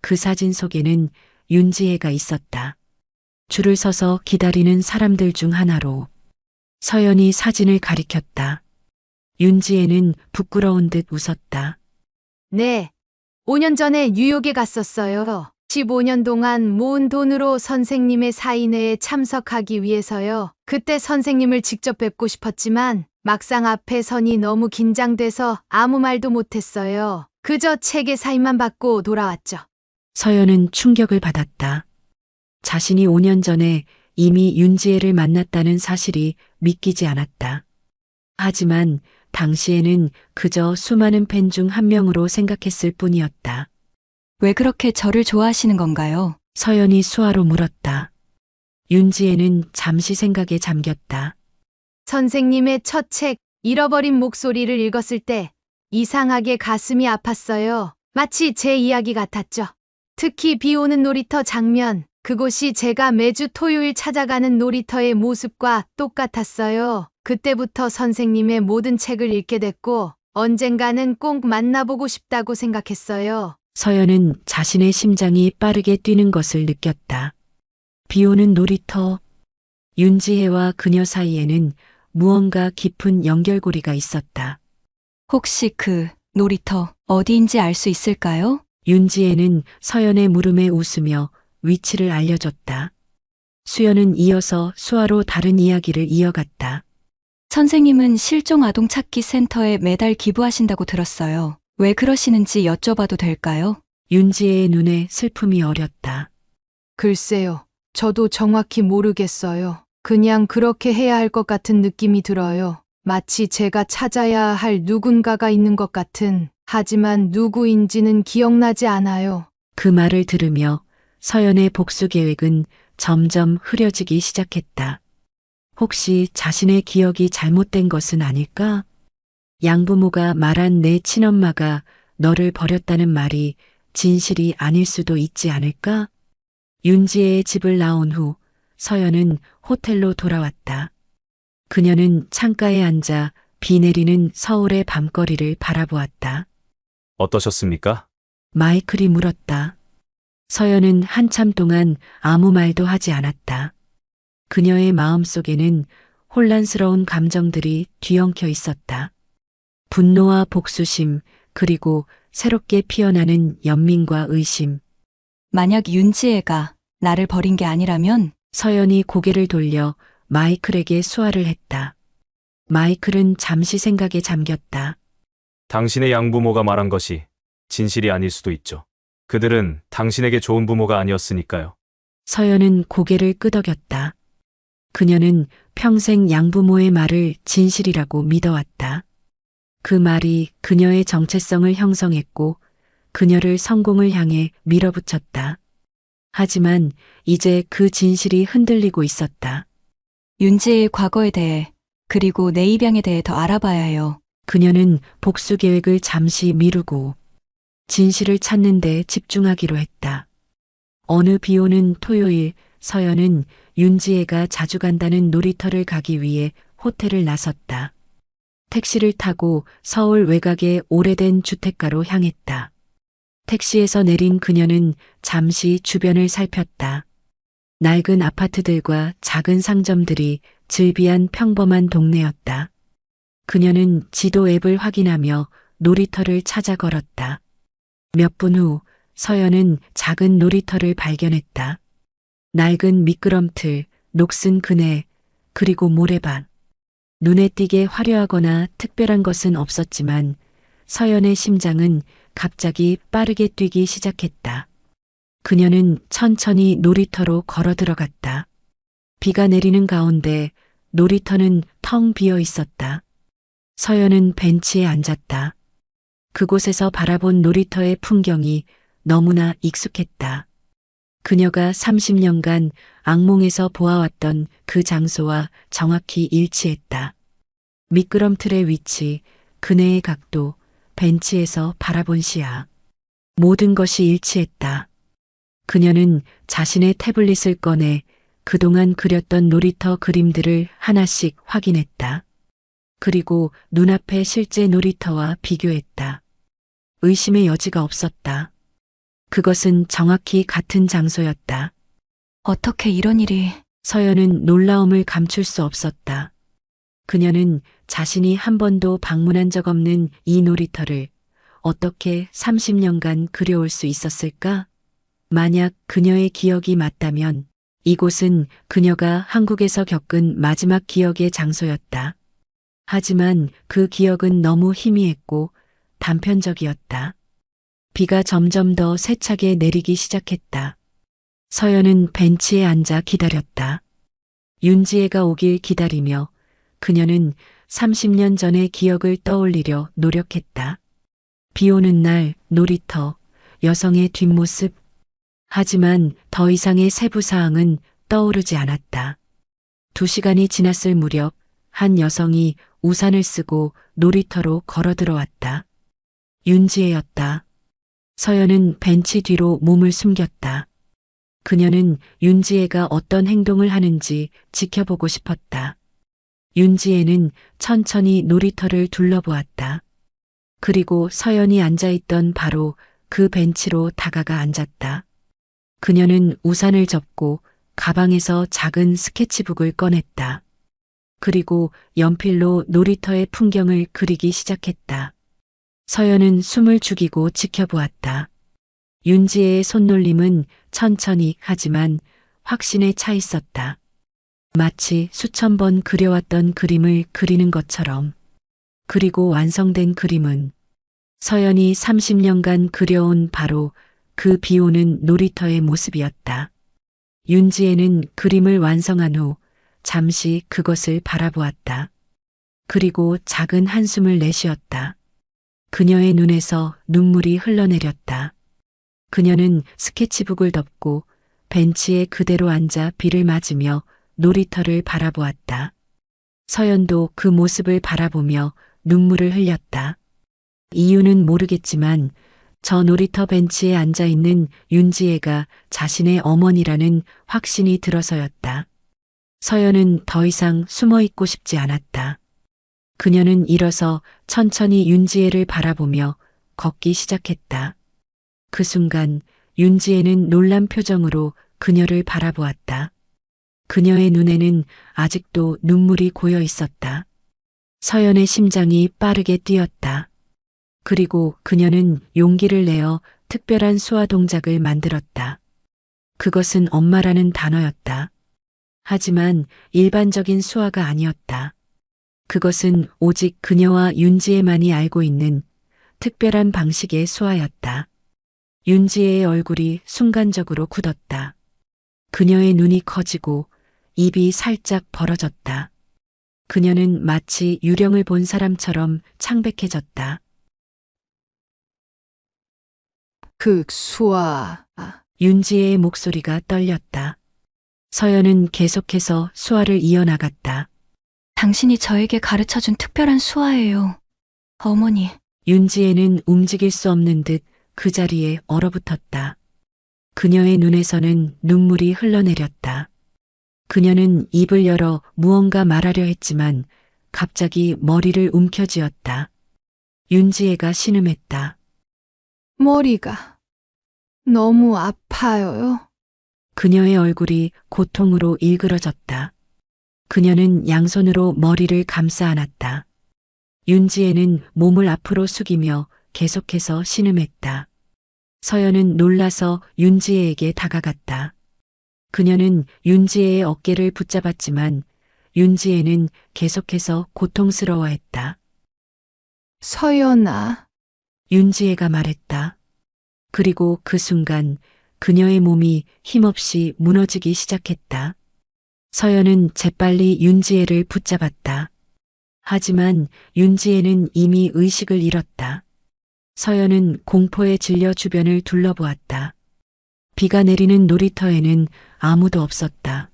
그 사진 속에는 윤지혜가 있었다. 줄을 서서 기다리는 사람들 중 하나로. 서연이 사진을 가리켰다. 윤지혜는 부끄러운 듯 웃었다. 네. 5년 전에 뉴욕에 갔었어요. 15년 동안 모은 돈으로 선생님의 사인회에 참석하기 위해서요. 그때 선생님을 직접 뵙고 싶었지만 막상 앞에 서니 너무 긴장돼서 아무 말도 못했어요. 그저 책의 사인만 받고 돌아왔죠. 서연은 충격을 받았다. 자신이 5년 전에 이미 윤지혜를 만났다는 사실이 믿기지 않았다. 하지만 당시에는 그저 수많은 팬 중 한 명으로 생각했을 뿐이었다. 왜 그렇게 저를 좋아하시는 건가요? 서연이 수화로 물었다. 윤지혜는 잠시 생각에 잠겼다. 선생님의 첫 책, 잃어버린 목소리를 읽었을 때 이상하게 가슴이 아팠어요. 마치 제 이야기 같았죠. 특히 비 오는 놀이터 장면, 그곳이 제가 매주 토요일 찾아가는 놀이터의 모습과 똑같았어요. 그때부터 선생님의 모든 책을 읽게 됐고 언젠가는 꼭 만나보고 싶다고 생각했어요. 서연은 자신의 심장이 빠르게 뛰는 것을 느꼈다. 비 오는 놀이터. 윤지혜와 그녀 사이에는 무언가 깊은 연결고리가 있었다. 혹시 그 놀이터 어디인지 알 수 있을까요? 윤지혜는 서연의 물음에 웃으며 위치를 알려줬다. 수연은 이어서 수화로 다른 이야기를 이어갔다. 선생님은 실종 아동 찾기 센터에 매달 기부하신다고 들었어요. 왜 그러시는지 여쭤봐도 될까요? 윤지혜의 눈에 슬픔이 어렸다. 글쎄요. 저도 정확히 모르겠어요. 그냥 그렇게 해야 할 것 같은 느낌이 들어요. 마치 제가 찾아야 할 누군가가 있는 것 같은. 하지만 누구인지는 기억나지 않아요. 그 말을 들으며 서연의 복수 계획은 점점 흐려지기 시작했다. 혹시 자신의 기억이 잘못된 것은 아닐까? 양부모가 말한 내 친엄마가 너를 버렸다는 말이 진실이 아닐 수도 있지 않을까? 윤지혜의 집을 나온 후 서연은 호텔로 돌아왔다. 그녀는 창가에 앉아 비 내리는 서울의 밤거리를 바라보았다. 어떠셨습니까? 마이클이 물었다. 서연은 한참 동안 아무 말도 하지 않았다. 그녀의 마음속에는 혼란스러운 감정들이 뒤엉켜 있었다. 분노와 복수심, 그리고 새롭게 피어나는 연민과 의심. 만약 윤지혜가 나를 버린 게 아니라면 서연이 고개를 돌려 마이클에게 수화를 했다. 마이클은 잠시 생각에 잠겼다. 당신의 양부모가 말한 것이 진실이 아닐 수도 있죠. 그들은 당신에게 좋은 부모가 아니었으니까요. 서연은 고개를 끄덕였다. 그녀는 평생 양부모의 말을 진실이라고 믿어왔다. 그 말이 그녀의 정체성을 형성했고 그녀를 성공을 향해 밀어붙였다. 하지만 이제 그 진실이 흔들리고 있었다. 윤지혜의 과거에 대해 그리고 내 입양에 대해 더 알아봐야 해요. 그녀는 복수 계획을 잠시 미루고 진실을 찾는 데 집중하기로 했다. 어느 비 오는 토요일 서연은 윤지혜가 자주 간다는 놀이터를 가기 위해 호텔을 나섰다. 택시를 타고 서울 외곽의 오래된 주택가로 향했다. 택시에서 내린 그녀는 잠시 주변을 살폈다. 낡은 아파트들과 작은 상점들이 즐비한 평범한 동네였다. 그녀는 지도 앱을 확인하며 놀이터를 찾아 걸었다. 몇 분 후 서연은 작은 놀이터를 발견했다. 낡은 미끄럼틀, 녹슨 그네, 그리고 모래밭. 눈에 띄게 화려하거나 특별한 것은 없었지만 서연의 심장은 갑자기 빠르게 뛰기 시작했다. 그녀는 천천히 놀이터로 걸어 들어갔다. 비가 내리는 가운데 놀이터는 텅 비어 있었다. 서연은 벤치에 앉았다. 그곳에서 바라본 놀이터의 풍경이 너무나 익숙했다. 그녀가 30년간 악몽에서 보아왔던 그 장소와 정확히 일치했다. 미끄럼틀의 위치, 그네의 각도, 벤치에서 바라본 시야. 모든 것이 일치했다. 그녀는 자신의 태블릿을 꺼내 그동안 그렸던 놀이터 그림들을 하나씩 확인했다. 그리고 눈앞의 실제 놀이터와 비교했다. 의심의 여지가 없었다. 그것은 정확히 같은 장소였다. 어떻게 이런 일이... 서연은 놀라움을 감출 수 없었다. 그녀는 자신이 한 번도 방문한 적 없는 이 놀이터를 어떻게 30년간 그려올 수 있었을까? 만약 그녀의 기억이 맞다면 이곳은 그녀가 한국에서 겪은 마지막 기억의 장소였다. 하지만 그 기억은 너무 희미했고 단편적이었다. 비가 점점 더 세차게 내리기 시작했다. 서연은 벤치에 앉아 기다렸다. 윤지혜가 오길 기다리며 그녀는 30년 전의 기억을 떠올리려 노력했다. 비 오는 날, 놀이터, 여성의 뒷모습. 하지만 더 이상의 세부 사항은 떠오르지 않았다. 2시간이 지났을 무렵 한 여성이 우산을 쓰고 놀이터로 걸어 들어왔다. 윤지혜였다. 서연은 벤치 뒤로 몸을 숨겼다. 그녀는 윤지혜가 어떤 행동을 하는지 지켜보고 싶었다. 윤지혜는 천천히 놀이터를 둘러보았다. 그리고 서연이 앉아있던 바로 그 벤치로 다가가 앉았다. 그녀는 우산을 접고 가방에서 작은 스케치북을 꺼냈다. 그리고 연필로 놀이터의 풍경을 그리기 시작했다. 서연은 숨을 죽이고 지켜보았다. 윤지혜의 손놀림은 천천히 하지만 확신에 차 있었다. 마치 수천 번 그려왔던 그림을 그리는 것처럼. 그리고 완성된 그림은 서연이 30년간 그려온 바로 그 비오는 놀이터의 모습이었다. 윤지혜는 그림을 완성한 후 잠시 그것을 바라보았다. 그리고 작은 한숨을 내쉬었다. 그녀의 눈에서 눈물이 흘러내렸다. 그녀는 스케치북을 덮고 벤치에 그대로 앉아 비를 맞으며 놀이터를 바라보았다. 서연도 그 모습을 바라보며 눈물을 흘렸다. 이유는 모르겠지만 저 놀이터 벤치에 앉아 있는 윤지혜가 자신의 어머니라는 확신이 들어서였다. 서연은 더 이상 숨어 있고 싶지 않았다. 그녀는 일어서 천천히 윤지혜를 바라보며 걷기 시작했다. 그 순간 윤지혜는 놀란 표정으로 그녀를 바라보았다. 그녀의 눈에는 아직도 눈물이 고여 있었다. 서연의 심장이 빠르게 뛰었다. 그리고 그녀는 용기를 내어 특별한 수화 동작을 만들었다. 그것은 엄마라는 단어였다. 하지만 일반적인 수화가 아니었다. 그것은 오직 그녀와 윤지혜만이 알고 있는 특별한 방식의 수화였다. 윤지혜의 얼굴이 순간적으로 굳었다. 그녀의 눈이 커지고 입이 살짝 벌어졌다. 그녀는 마치 유령을 본 사람처럼 창백해졌다. 그 수아... 윤지혜의 목소리가 떨렸다. 서연은 계속해서 수화를 이어나갔다. 당신이 저에게 가르쳐준 특별한 수화예요. 어머니. 윤지혜는 움직일 수 없는 듯 그 자리에 얼어붙었다. 그녀의 눈에서는 눈물이 흘러내렸다. 그녀는 입을 열어 무언가 말하려 했지만 갑자기 머리를 움켜쥐었다. 윤지혜가 신음했다. 머리가 너무 아파요. 그녀의 얼굴이 고통으로 일그러졌다. 그녀는 양손으로 머리를 감싸 안았다. 윤지혜는 몸을 앞으로 숙이며 계속해서 신음했다. 서연은 놀라서 윤지혜에게 다가갔다. 그녀는 윤지혜의 어깨를 붙잡았지만 윤지혜는 계속해서 고통스러워했다. 서연아, 윤지혜가 말했다. 그리고 그 순간 그녀의 몸이 힘없이 무너지기 시작했다. 서연은 재빨리 윤지혜를 붙잡았다. 하지만 윤지혜는 이미 의식을 잃었다. 서연은 공포에 질려 주변을 둘러보았다. 비가 내리는 놀이터에는 아무도 없었다.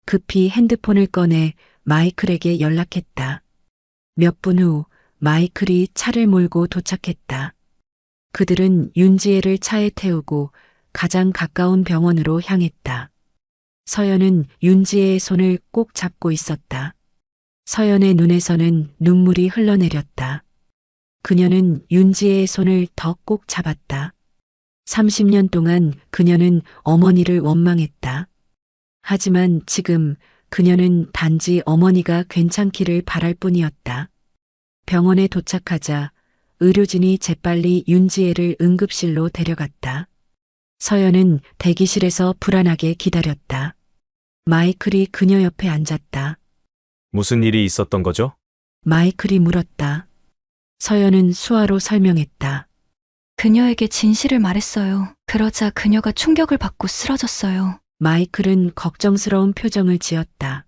급히 핸드폰을 꺼내 마이클에게 연락했다. 몇 분 후 마이클이 차를 몰고 도착했다. 그들은 윤지혜를 차에 태우고 가장 가까운 병원으로 향했다. 서연은 윤지혜의 손을 꼭 잡고 있었다. 서연의 눈에서는 눈물이 흘러내렸다. 그녀는 윤지혜의 손을 더 꼭 잡았다. 30년 동안 그녀는 어머니를 원망했다. 하지만 지금 그녀는 단지 어머니가 괜찮기를 바랄 뿐이었다. 병원에 도착하자 의료진이 재빨리 윤지혜를 응급실로 데려갔다. 서연은 대기실에서 불안하게 기다렸다. 마이클이 그녀 옆에 앉았다. 무슨 일이 있었던 거죠? 마이클이 물었다. 서연은 수화로 설명했다. 그녀에게 진실을 말했어요. 그러자 그녀가 충격을 받고 쓰러졌어요. 마이클은 걱정스러운 표정을 지었다.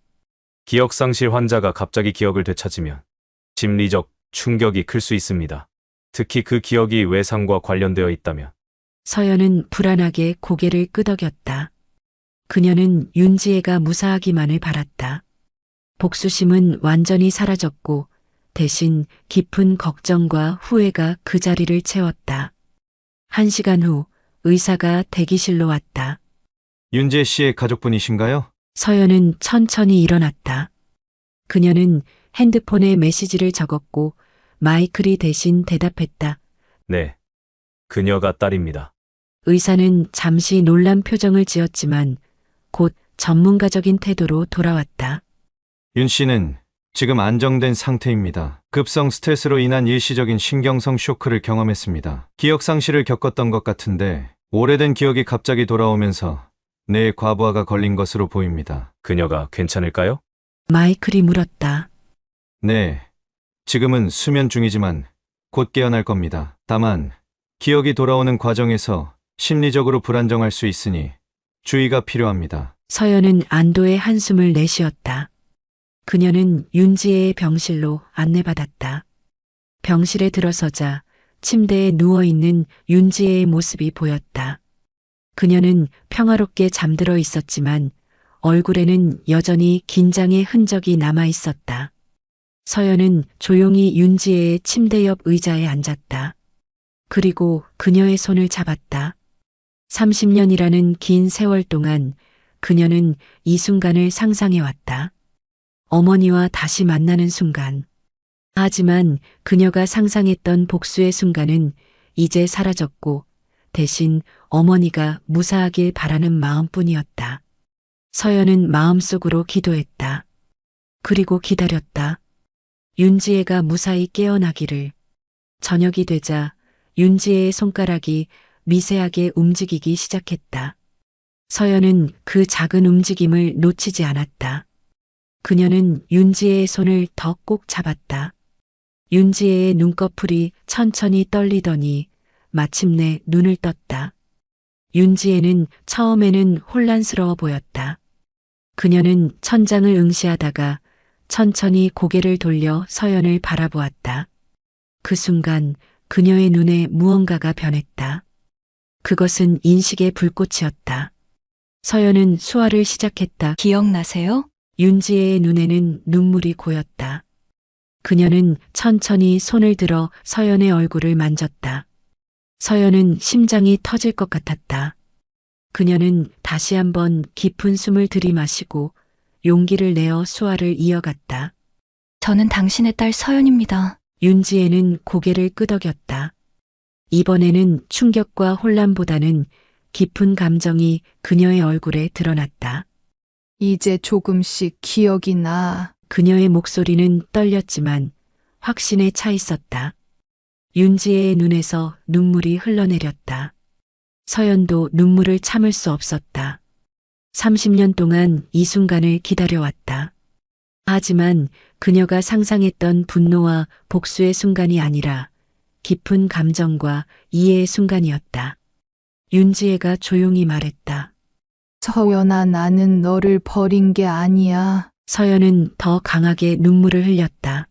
기억상실 환자가 갑자기 기억을 되찾으면 심리적 충격이 클 수 있습니다. 특히 그 기억이 외상과 관련되어 있다면. 서연은 불안하게 고개를 끄덕였다. 그녀는 윤지혜가 무사하기만을 바랐다. 복수심은 완전히 사라졌고 대신 깊은 걱정과 후회가 그 자리를 채웠다. 1시간 후 의사가 대기실로 왔다. 윤지혜 씨의 가족분이신가요? 서연은 천천히 일어났다. 그녀는 핸드폰에 메시지를 적었고 마이클이 대신 대답했다. 네. 그녀가 딸입니다. 의사는 잠시 놀란 표정을 지었지만 곧 전문가적인 태도로 돌아왔다. 윤 씨는 지금 안정된 상태입니다. 급성 스트레스로 인한 일시적인 신경성 쇼크를 경험했습니다. 기억 상실을 겪었던 것 같은데 오래된 기억이 갑자기 돌아오면서 뇌에 과부하가 걸린 것으로 보입니다. 그녀가 괜찮을까요? 마이클이 물었다. 네. 지금은 수면 중이지만 곧 깨어날 겁니다. 다만 기억이 돌아오는 과정에서 심리적으로 불안정할 수 있으니 주의가 필요합니다. 서연은 안도의 한숨을 내쉬었다. 그녀는 윤지혜의 병실로 안내받았다. 병실에 들어서자 침대에 누워있는 윤지혜의 모습이 보였다. 그녀는 평화롭게 잠들어 있었지만 얼굴에는 여전히 긴장의 흔적이 남아 있었다. 서연은 조용히 윤지혜의 침대 옆 의자에 앉았다. 그리고 그녀의 손을 잡았다. 30년이라는 긴 세월 동안 그녀는 이 순간을 상상해왔다. 어머니와 다시 만나는 순간. 하지만 그녀가 상상했던 복수의 순간은 이제 사라졌고 대신 어머니가 무사하길 바라는 마음뿐이었다. 서연은 마음속으로 기도했다. 그리고 기다렸다. 윤지혜가 무사히 깨어나기를. 저녁이 되자 윤지혜의 손가락이 미세하게 움직이기 시작했다. 서연은 그 작은 움직임을 놓치지 않았다. 그녀는 윤지혜의 손을 더 꼭 잡았다. 윤지혜의 눈꺼풀이 천천히 떨리더니 마침내 눈을 떴다. 윤지혜는 처음에는 혼란스러워 보였다. 그녀는 천장을 응시하다가 천천히 고개를 돌려 서연을 바라보았다. 그 순간 그녀의 눈에 무언가가 변했다. 그것은 인식의 불꽃이었다. 서연은 수화를 시작했다. 기억나세요? 윤지혜의 눈에는 눈물이 고였다. 그녀는 천천히 손을 들어 서연의 얼굴을 만졌다. 서연은 심장이 터질 것 같았다. 그녀는 다시 한번 깊은 숨을 들이마시고 용기를 내어 수화를 이어갔다. 저는 당신의 딸 서연입니다. 윤지혜는 고개를 끄덕였다. 이번에는 충격과 혼란보다는 깊은 감정이 그녀의 얼굴에 드러났다. 이제 조금씩 기억이 나. 그녀의 목소리는 떨렸지만 확신에 차 있었다. 윤지혜의 눈에서 눈물이 흘러내렸다. 서연도 눈물을 참을 수 없었다. 30년 동안 이 순간을 기다려왔다. 하지만 그녀가 상상했던 분노와 복수의 순간이 아니라 깊은 감정과 이해의 순간이었다. 윤지혜가 조용히 말했다. 서연아, 나는 너를 버린 게 아니야. 서연은 더 강하게 눈물을 흘렸다.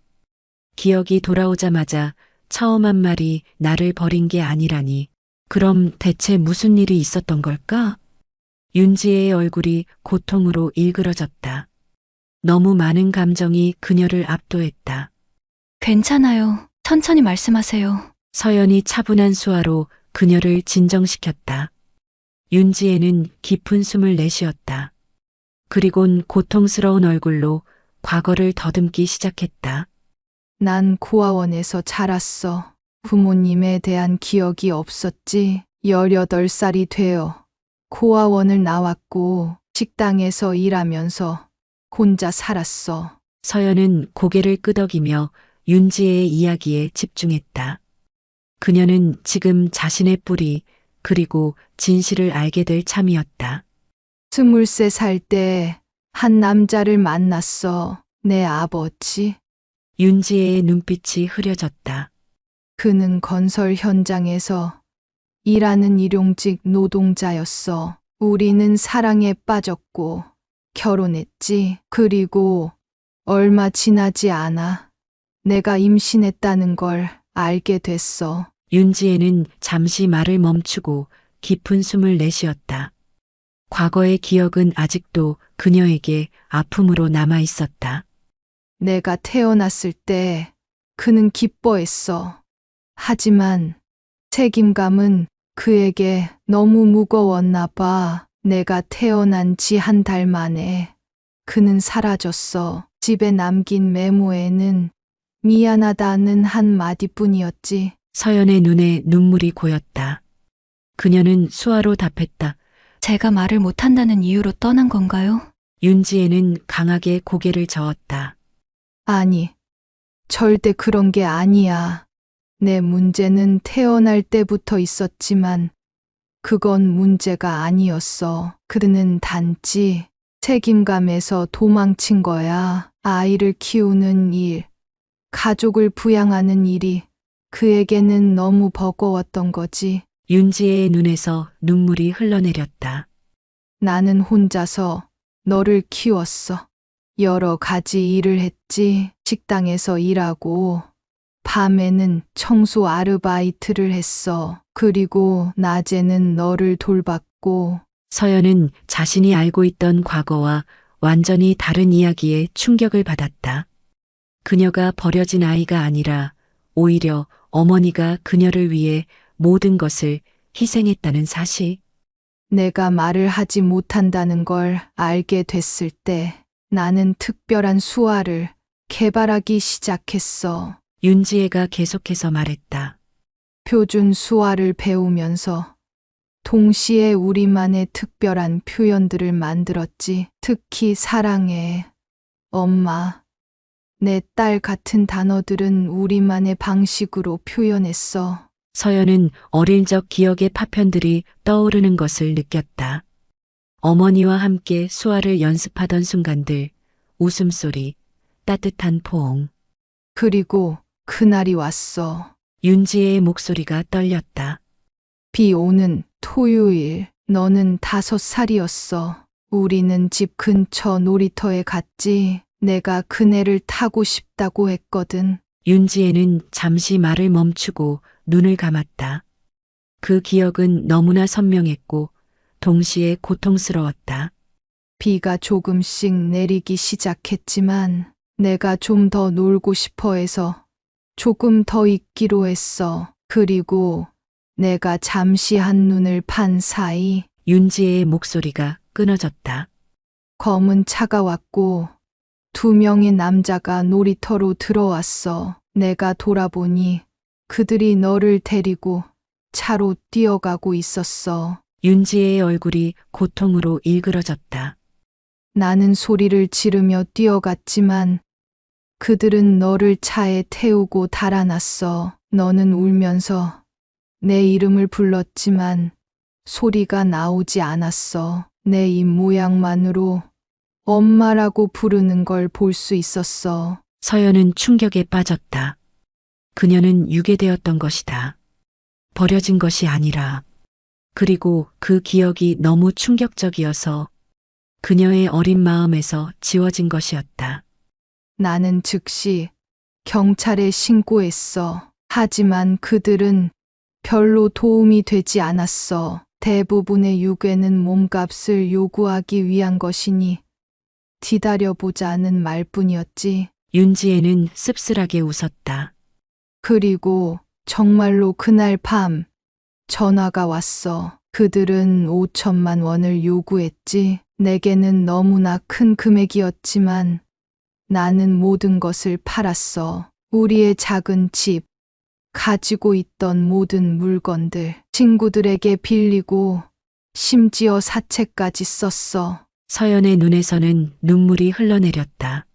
기억이 돌아오자마자 처음 한 말이 나를 버린 게 아니라니. 그럼 대체 무슨 일이 있었던 걸까? 윤지혜의 얼굴이 고통으로 일그러졌다. 너무 많은 감정이 그녀를 압도했다. 괜찮아요. 천천히 말씀하세요. 서연이 차분한 수화로 그녀를 진정시켰다. 윤지혜는 깊은 숨을 내쉬었다. 그리곤 고통스러운 얼굴로 과거를 더듬기 시작했다. 난 고아원에서 자랐어. 부모님에 대한 기억이 없었지. 18살이 되어 고아원을 나왔고 식당에서 일하면서 혼자 살았어. 서연은 고개를 끄덕이며 윤지혜의 이야기에 집중했다. 그녀는 지금 자신의 뿌리 그리고 진실을 알게 될 참이었다. 23살 때 한 남자를 만났어. 내 아버지. 윤지혜의 눈빛이 흐려졌다. 그는 건설 현장에서 일하는 일용직 노동자였어. 우리는 사랑에 빠졌고 결혼했지. 그리고 얼마 지나지 않아 내가 임신했다는 걸 알게 됐어. 윤지혜는 잠시 말을 멈추고 깊은 숨을 내쉬었다. 과거의 기억은 아직도 그녀에게 아픔으로 남아 있었다. 내가 태어났을 때 그는 기뻐했어. 하지만 책임감은 그에게 너무 무거웠나 봐. 내가 태어난 지 한 달 만에 그는 사라졌어. 집에 남긴 메모에는 미안하다는 한 마디뿐이었지. 서연의 눈에 눈물이 고였다. 그녀는 수화로 답했다. 제가 말을 못한다는 이유로 떠난 건가요? 윤지혜는 강하게 고개를 저었다. 아니, 절대 그런 게 아니야. 내 문제는 태어날 때부터 있었지만 그건 문제가 아니었어. 그는 단지 책임감에서 도망친 거야. 아이를 키우는 일, 가족을 부양하는 일이 그에게는 너무 버거웠던 거지. 윤지혜의 눈에서 눈물이 흘러내렸다. 나는 혼자서 너를 키웠어. 여러 가지 일을 했지. 식당에서 일하고, 밤에는 청소 아르바이트를 했어. 그리고 낮에는 너를 돌봤고. 서연은 자신이 알고 있던 과거와 완전히 다른 이야기에 충격을 받았다. 그녀가 버려진 아이가 아니라 오히려 어머니가 그녀를 위해 모든 것을 희생했다는 사실. 내가 말을 하지 못한다는 걸 알게 됐을 때 나는 특별한 수화를 개발하기 시작했어. 윤지혜가 계속해서 말했다. 표준 수화를 배우면서 동시에 우리만의 특별한 표현들을 만들었지. 특히 사랑해, 엄마, 내 딸 같은 단어들은 우리만의 방식으로 표현했어. 서연은 어릴 적 기억의 파편들이 떠오르는 것을 느꼈다. 어머니와 함께 수화를 연습하던 순간들, 웃음소리, 따뜻한 포옹. 그리고 그날이 왔어. 윤지혜의 목소리가 떨렸다. 비 오는 토요일, 너는 5살이었어. 우리는 집 근처 놀이터에 갔지. 내가 그네를 타고 싶다고 했거든. 윤지혜는 잠시 말을 멈추고 눈을 감았다. 그 기억은 너무나 선명했고 동시에 고통스러웠다. 비가 조금씩 내리기 시작했지만 내가 좀 더 놀고 싶어 해서 조금 더 있기로 했어. 그리고 내가 잠시 한눈을 판 사이 윤지혜의 목소리가 끊어졌다. 검은 차가 왔고 두 명의 남자가 놀이터로 들어왔어. 내가 돌아보니 그들이 너를 데리고 차로 뛰어가고 있었어. 윤지혜의 얼굴이 고통으로 일그러졌다. 나는 소리를 지르며 뛰어갔지만 그들은 너를 차에 태우고 달아났어. 너는 울면서 내 이름을 불렀지만 소리가 나오지 않았어. 내 입 모양만으로 엄마라고 부르는 걸 볼 수 있었어. 서연은 충격에 빠졌다. 그녀는 유괴되었던 것이다. 버려진 것이 아니라. 그리고 그 기억이 너무 충격적이어서 그녀의 어린 마음에서 지워진 것이었다. 나는 즉시 경찰에 신고했어. 하지만 그들은 별로 도움이 되지 않았어. 대부분의 유괴는 몸값을 요구하기 위한 것이니 기다려보자는 말뿐이었지. 윤지혜는 씁쓸하게 웃었다. 그리고 정말로 그날 밤 전화가 왔어. 그들은 5천만 원을 요구했지. 내게는 너무나 큰 금액이었지만 나는 모든 것을 팔았어. 우리의 작은 집, 가지고 있던 모든 물건들, 친구들에게 빌리고 심지어 사채까지 썼어. 서연의 눈에서는 눈물이 흘러내렸다.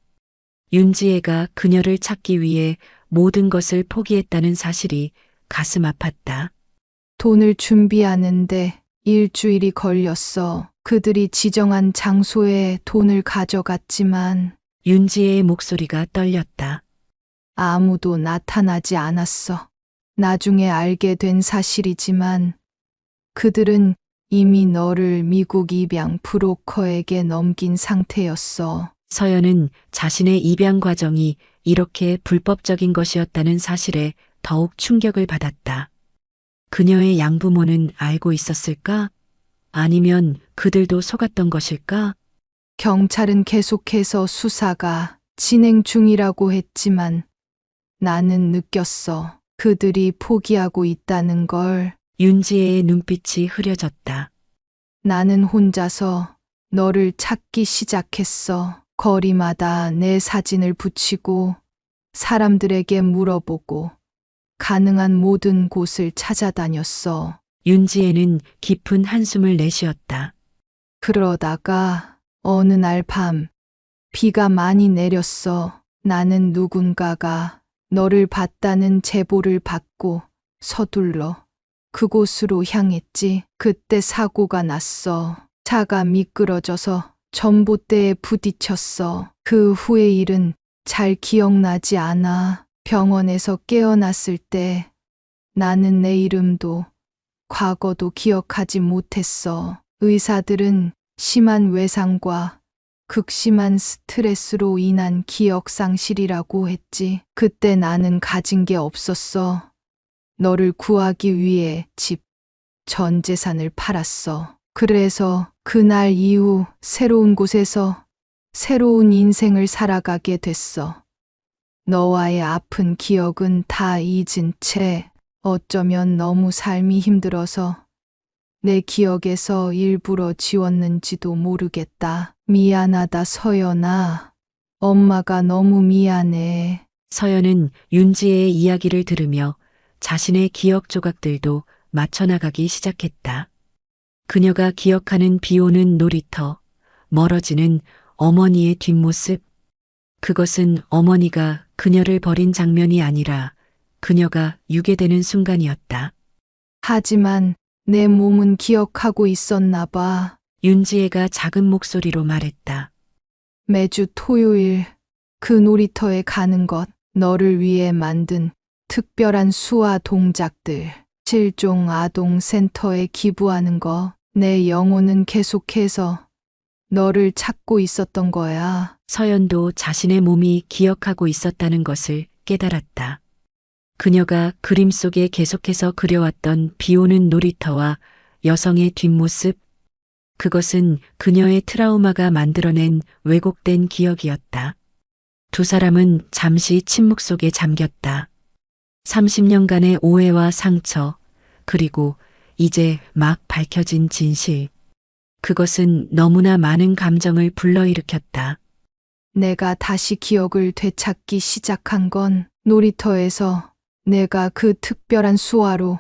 윤지혜가 그녀를 찾기 위해 모든 것을 포기했다는 사실이 가슴 아팠다. 돈을 준비하는데 일주일이 걸렸어. 그들이 지정한 장소에 돈을 가져갔지만 윤지혜의 목소리가 떨렸다. 아무도 나타나지 않았어. 나중에 알게 된 사실이지만 그들은 이미 너를 미국 입양 브로커에게 넘긴 상태였어. 서연은 자신의 입양 과정이 이렇게 불법적인 것이었다는 사실에 더욱 충격을 받았다. 그녀의 양부모는 알고 있었을까? 아니면 그들도 속았던 것일까? 경찰은 계속해서 수사가 진행 중이라고 했지만 나는 느꼈어. 그들이 포기하고 있다는 걸. 윤지혜의 눈빛이 흐려졌다. 나는 혼자서 너를 찾기 시작했어. 거리마다 내 사진을 붙이고 사람들에게 물어보고 가능한 모든 곳을 찾아다녔어. 윤지혜는 깊은 한숨을 내쉬었다. 그러다가 어느 날 밤 비가 많이 내렸어. 나는 누군가가 너를 봤다는 제보를 받고 서둘러 그곳으로 향했지. 그때 사고가 났어. 차가 미끄러져서 전봇대에 부딪혔어. 그 후의 일은 잘 기억나지 않아. 병원에서 깨어났을 때 나는 내 이름도 과거도 기억하지 못했어. 의사들은 심한 외상과 극심한 스트레스로 인한 기억 상실이라고 했지. 그때 나는 가진 게 없었어. 너를 구하기 위해 집, 전 재산을 팔았어. 그래서 그날 이후 새로운 곳에서 새로운 인생을 살아가게 됐어. 너와의 아픈 기억은 다 잊은 채 어쩌면 너무 삶이 힘들어서 내 기억에서 일부러 지웠는지도 모르겠다. 미안하다, 서연아. 엄마가 너무 미안해. 서연은 윤지혜의 이야기를 들으며 자신의 기억 조각들도 맞춰나가기 시작했다. 그녀가 기억하는 비오는 놀이터, 멀어지는 어머니의 뒷모습. 그것은 어머니가 그녀를 버린 장면이 아니라 그녀가 유괴되는 순간이었다. 하지만 내 몸은 기억하고 있었나 봐. 윤지혜가 작은 목소리로 말했다. 매주 토요일 그 놀이터에 가는 것, 너를 위해 만든 특별한 수화 동작들, 실종 아동 센터에 기부하는 거, 내 영혼은 계속해서 너를 찾고 있었던 거야. 서연도 자신의 몸이 기억하고 있었다는 것을 깨달았다. 그녀가 그림 속에 계속해서 그려왔던 비오는 놀이터와 여성의 뒷모습, 그것은 그녀의 트라우마가 만들어낸 왜곡된 기억이었다. 두 사람은 잠시 침묵 속에 잠겼다. 30년간의 오해와 상처, 그리고 이제 막 밝혀진 진실. 그것은 너무나 많은 감정을 불러일으켰다. 내가 다시 기억을 되찾기 시작한 건 놀이터에서 내가 그 특별한 수아로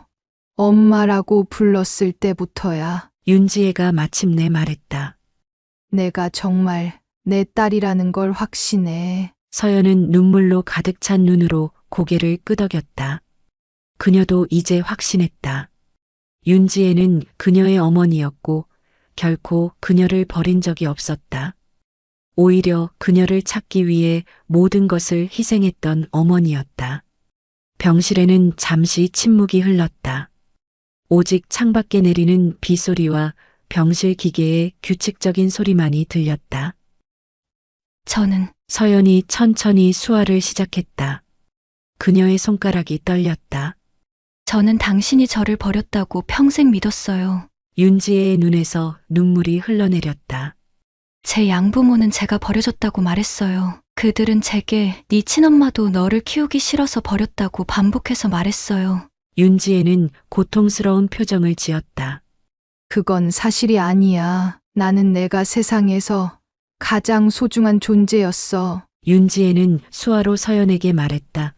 엄마라고 불렀을 때부터야. 윤지혜가 마침내 말했다. 내가 정말 내 딸이라는 걸 확신해. 서연은 눈물로 가득 찬 눈으로 고개를 끄덕였다. 그녀도 이제 확신했다. 윤지혜는 그녀의 어머니였고 결코 그녀를 버린 적이 없었다. 오히려 그녀를 찾기 위해 모든 것을 희생했던 어머니였다. 병실에는 잠시 침묵이 흘렀다. 오직 창밖에 내리는 빗소리와 병실 기계의 규칙적인 소리만이 들렸다. 저는 서연이 천천히 수화를 시작했다. 그녀의 손가락이 떨렸다. 저는 당신이 저를 버렸다고 평생 믿었어요. 윤지혜의 눈에서 눈물이 흘러내렸다. 제 양부모는 제가 버려졌다고 말했어요. 그들은 제게 네 친엄마도 너를 키우기 싫어서 버렸다고 반복해서 말했어요. 윤지혜는 고통스러운 표정을 지었다. 그건 사실이 아니야. 나는 내가 세상에서 가장 소중한 존재였어. 윤지혜는 수화로 서연에게 말했다.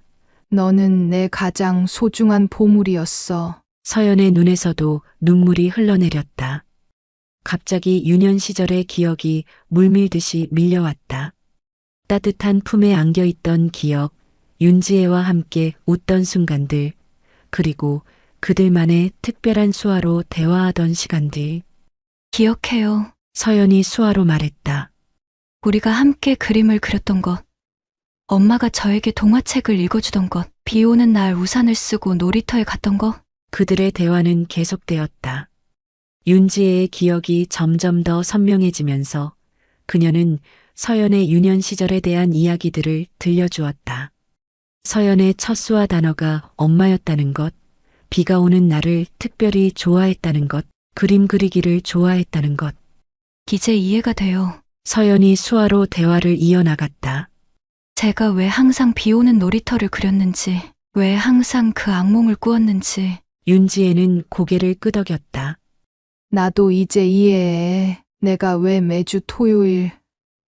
너는 내 가장 소중한 보물이었어. 서연의 눈에서도 눈물이 흘러내렸다. 갑자기 유년 시절의 기억이 물밀듯이 밀려왔다. 따뜻한 품에 안겨있던 기억, 윤지혜와 함께 웃던 순간들, 그리고 그들만의 특별한 수화로 대화하던 시간들. 기억해요. 서연이 수화로 말했다. 우리가 함께 그림을 그렸던 것. 엄마가 저에게 동화책을 읽어주던 것. 비 오는 날 우산을 쓰고 놀이터에 갔던 것. 그들의 대화는 계속되었다. 윤지혜의 기억이 점점 더 선명해지면서 그녀는 서연의 유년 시절에 대한 이야기들을 들려주었다. 서연의 첫 수화 단어가 엄마였다는 것, 비가 오는 날을 특별히 좋아했다는 것, 그림 그리기를 좋아했다는 것. 이제 이해가 돼요. 서연이 수화로 대화를 이어나갔다. 제가 왜 항상 비 오는 놀이터를 그렸는지, 왜 항상 그 악몽을 꾸었는지. 윤지혜는 고개를 끄덕였다. 나도 이제 이해해. 내가 왜 매주 토요일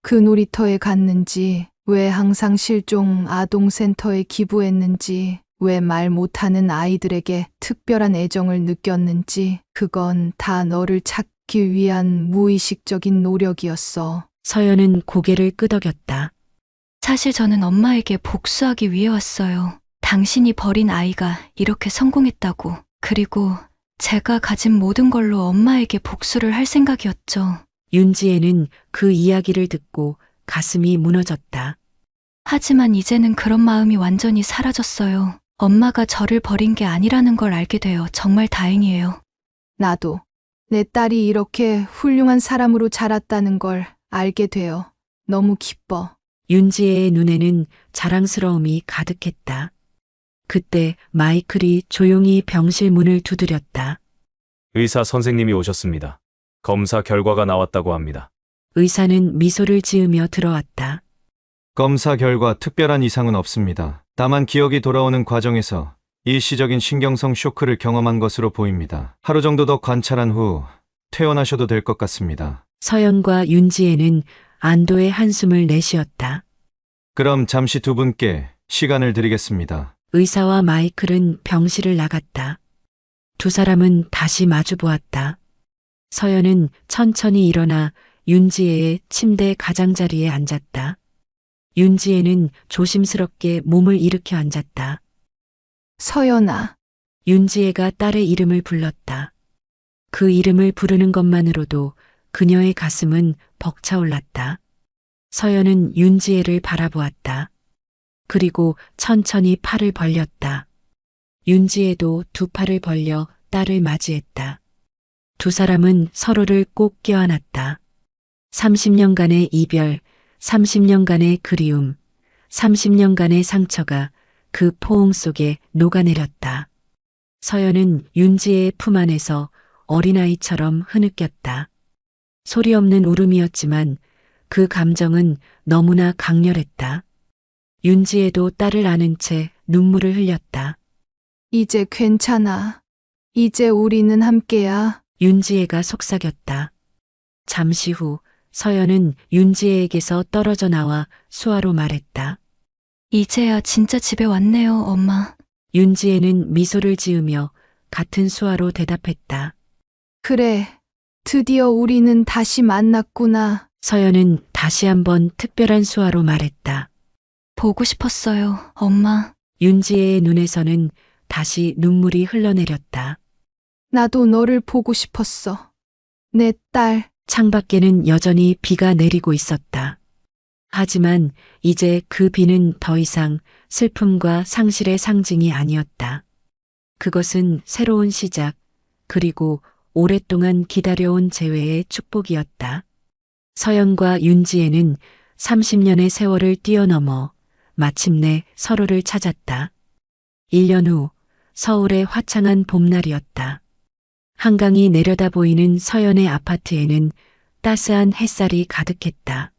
그 놀이터에 갔는지, 왜 항상 실종 아동센터에 기부했는지, 왜 말 못하는 아이들에게 특별한 애정을 느꼈는지, 그건 다 너를 찾기 위한 무의식적인 노력이었어. 서연은 고개를 끄덕였다. 사실 저는 엄마에게 복수하기 위해 왔어요. 당신이 버린 아이가 이렇게 성공했다고. 그리고 제가 가진 모든 걸로 엄마에게 복수를 할 생각이었죠. 윤지혜는 그 이야기를 듣고 가슴이 무너졌다. 하지만 이제는 그런 마음이 완전히 사라졌어요. 엄마가 저를 버린 게 아니라는 걸 알게 되어 정말 다행이에요. 나도 내 딸이 이렇게 훌륭한 사람으로 자랐다는 걸 알게 되어 너무 기뻐. 윤지혜의 눈에는 자랑스러움이 가득했다. 그때 마이클이 조용히 병실 문을 두드렸다. 의사 선생님이 오셨습니다. 검사 결과가 나왔다고 합니다. 의사는 미소를 지으며 들어왔다. 검사 결과 특별한 이상은 없습니다. 다만 기억이 돌아오는 과정에서 일시적인 신경성 쇼크를 경험한 것으로 보입니다. 하루 정도 더 관찰한 후 퇴원하셔도 될 것 같습니다. 서연과 윤지혜는 안도의 한숨을 내쉬었다. 그럼 잠시 두 분께 시간을 드리겠습니다. 의사와 마이클은 병실을 나갔다. 두 사람은 다시 마주 보았다. 서연은 천천히 일어나 윤지혜의 침대 가장자리에 앉았다. 윤지혜는 조심스럽게 몸을 일으켜 앉았다. 서연아. 윤지혜가 딸의 이름을 불렀다. 그 이름을 부르는 것만으로도 그녀의 가슴은 벅차올랐다. 서연은 윤지혜를 바라보았다. 그리고 천천히 팔을 벌렸다. 윤지혜도 두 팔을 벌려 딸을 맞이했다. 두 사람은 서로를 꼭 껴안았다. 30년간의 이별, 30년간의 그리움, 30년간의 상처가 그 포옹 속에 녹아내렸다. 서연은 윤지혜의 품 안에서 어린아이처럼 흐느꼈다. 소리 없는 울음이었지만 그 감정은 너무나 강렬했다. 윤지혜도 딸을 안은 채 눈물을 흘렸다. 이제 괜찮아. 이제 우리는 함께야. 윤지혜가 속삭였다. 잠시 후 서연은 윤지혜에게서 떨어져 나와 수아로 말했다. 이제야 진짜 집에 왔네요, 엄마. 윤지혜는 미소를 지으며 같은 수아로 대답했다. 그래, 드디어 우리는 다시 만났구나. 서연은 다시 한번 특별한 수아로 말했다. 보고 싶었어요, 엄마. 윤지혜의 눈에서는 다시 눈물이 흘러내렸다. 나도 너를 보고 싶었어. 내 딸. 창밖에는 여전히 비가 내리고 있었다. 하지만 이제 그 비는 더 이상 슬픔과 상실의 상징이 아니었다. 그것은 새로운 시작, 그리고 오랫동안 기다려온 재회의 축복이었다. 서연과 윤지혜는 30년의 세월을 뛰어넘어 마침내 서로를 찾았다. 1년 후 서울의 화창한 봄날이었다. 한강이 내려다 보이는 서연의 아파트에는 따스한 햇살이 가득했다.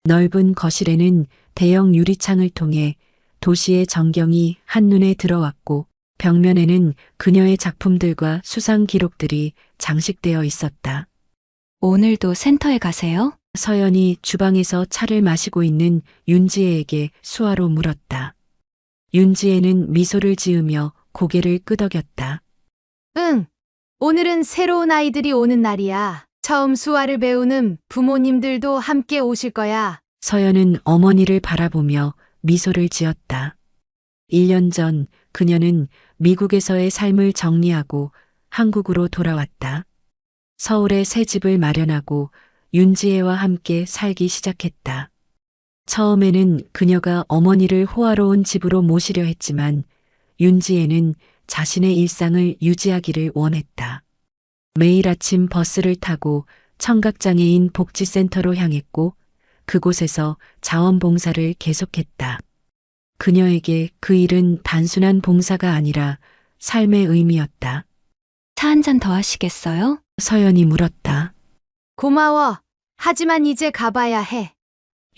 넓은 거실에는 대형 유리창을 통해 도시의 전경이 한눈에 들어왔고 벽면에는 그녀의 작품들과 수상 기록들이 장식되어 있었다. 오늘도 센터에 가세요? 서연이 주방에서 차를 마시고 있는 윤지혜에게 수화로 물었다. 윤지혜는 미소를 지으며 고개를 끄덕였다. 응. 오늘은 새로운 아이들이 오는 날이야. 처음 수화를 배우는 부모님들도 함께 오실 거야. 서연은 어머니를 바라보며 미소를 지었다. 1년 전 그녀는 미국에서의 삶을 정리하고 한국으로 돌아왔다. 서울에 새 집을 마련하고 윤지혜와 함께 살기 시작했다. 처음에는 그녀가 어머니를 호화로운 집으로 모시려 했지만 윤지혜는 자신의 일상을 유지하기를 원했다. 매일 아침 버스를 타고 청각장애인 복지센터로 향했고 그곳에서 자원봉사를 계속했다. 그녀에게 그 일은 단순한 봉사가 아니라 삶의 의미였다. 차 한 잔 더 하시겠어요? 서연이 물었다. 고마워. 하지만 이제 가봐야 해.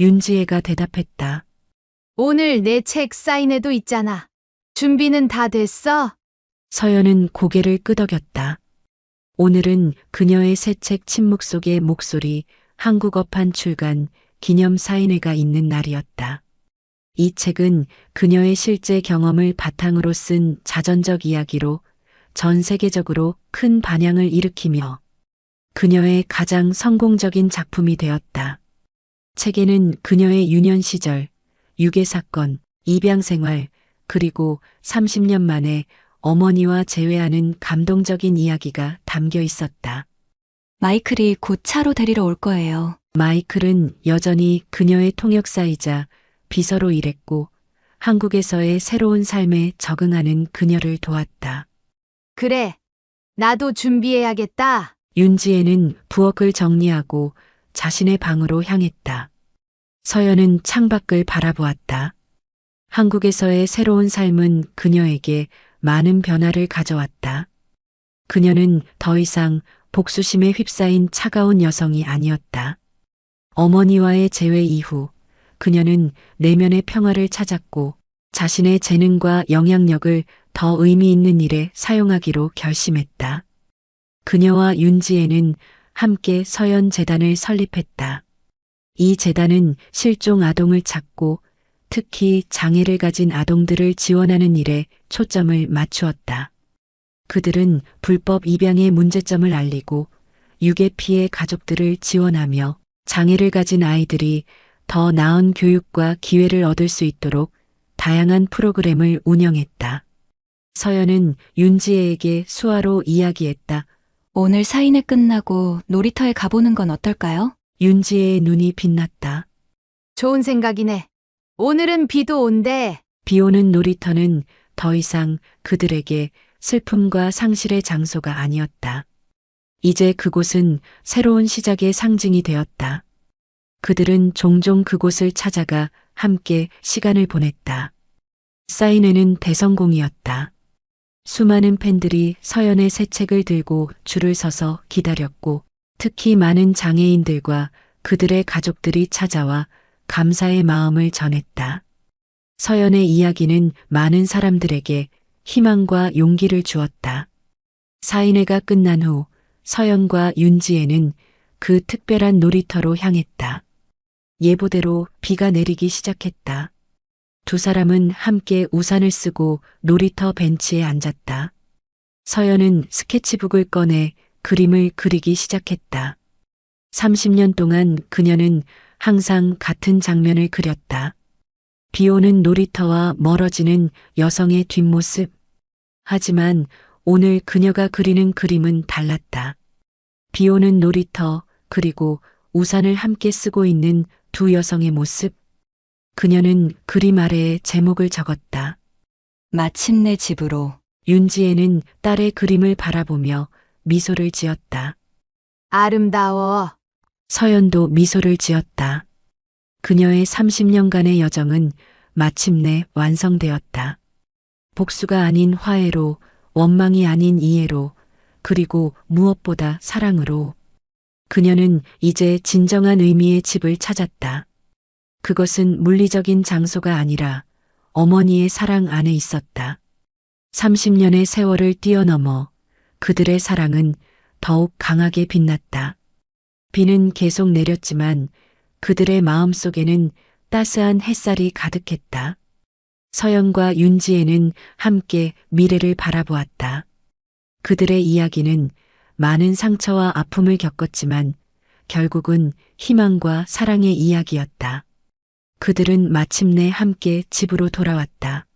윤지혜가 대답했다. 오늘 내 책 사인회도 있잖아. 준비는 다 됐어? 서연은 고개를 끄덕였다. 오늘은 그녀의 새 책 침묵 속의 목소리, 한국어판 출간, 기념 사인회가 있는 날이었다. 이 책은 그녀의 실제 경험을 바탕으로 쓴 자전적 이야기로 전 세계적으로 큰 반향을 일으키며 그녀의 가장 성공적인 작품이 되었다. 책에는 그녀의 유년 시절, 유괴 사건, 입양 생활, 그리고 30년 만에 어머니와 재회하는 감동적인 이야기가 담겨 있었다. 마이클이 곧 차로 데리러 올 거예요. 마이클은 여전히 그녀의 통역사이자 비서로 일했고 한국에서의 새로운 삶에 적응하는 그녀를 도왔다. 그래. 나도 준비해야겠다. 윤지혜는 부엌을 정리하고 자신의 방으로 향했다. 서연은 창밖을 바라보았다. 한국에서의 새로운 삶은 그녀에게 많은 변화를 가져왔다. 그녀는 더 이상 복수심에 휩싸인 차가운 여성이 아니었다. 어머니와의 재회 이후 그녀는 내면의 평화를 찾았고 자신의 재능과 영향력을 더 의미 있는 일에 사용하기로 결심했다. 그녀와 윤지혜는 함께 서연재단을 설립했다. 이 재단은 실종 아동을 찾고 특히 장애를 가진 아동들을 지원하는 일에 초점을 맞추었다. 그들은 불법 입양의 문제점을 알리고 유괴 피해 가족들을 지원하며 장애를 가진 아이들이 더 나은 교육과 기회를 얻을 수 있도록 다양한 프로그램을 운영했다. 서연은 윤지혜에게 수화로 이야기했다. 오늘 사인회 끝나고 놀이터에 가보는 건 어떨까요? 윤지혜의 눈이 빛났다. 좋은 생각이네. 오늘은 비도 온대. 비 오는 놀이터는 더 이상 그들에게 슬픔과 상실의 장소가 아니었다. 이제 그곳은 새로운 시작의 상징이 되었다. 그들은 종종 그곳을 찾아가 함께 시간을 보냈다. 사인회는 대성공이었다. 수많은 팬들이 서연의 새 책을 들고 줄을 서서 기다렸고 특히 많은 장애인들과 그들의 가족들이 찾아와 감사의 마음을 전했다. 서연의 이야기는 많은 사람들에게 희망과 용기를 주었다. 사인회가 끝난 후 서연과 윤지혜는 그 특별한 놀이터로 향했다. 예보대로 비가 내리기 시작했다. 두 사람은 함께 우산을 쓰고 놀이터 벤치에 앉았다. 서연은 스케치북을 꺼내 그림을 그리기 시작했다. 30년 동안 그녀는 항상 같은 장면을 그렸다. 비 오는 놀이터와 멀어지는 여성의 뒷모습. 하지만 오늘 그녀가 그리는 그림은 달랐다. 비 오는 놀이터, 그리고 우산을 함께 쓰고 있는 두 여성의 모습. 그녀는 그림 아래에 제목을 적었다. 마침내 집으로. 윤지혜는 딸의 그림을 바라보며 미소를 지었다. 아름다워. 서연도 미소를 지었다. 그녀의 30년간의 여정은 마침내 완성되었다. 복수가 아닌 화해로, 원망이 아닌 이해로, 그리고 무엇보다 사랑으로. 그녀는 이제 진정한 의미의 집을 찾았다. 그것은 물리적인 장소가 아니라 어머니의 사랑 안에 있었다. 30년의 세월을 뛰어넘어 그들의 사랑은 더욱 강하게 빛났다. 비는 계속 내렸지만 그들의 마음 속에는 따스한 햇살이 가득했다. 서연과 윤지혜는 함께 미래를 바라보았다. 그들의 이야기는 많은 상처와 아픔을 겪었지만 결국은 희망과 사랑의 이야기였다. 그들은 마침내 함께 집으로 돌아왔다.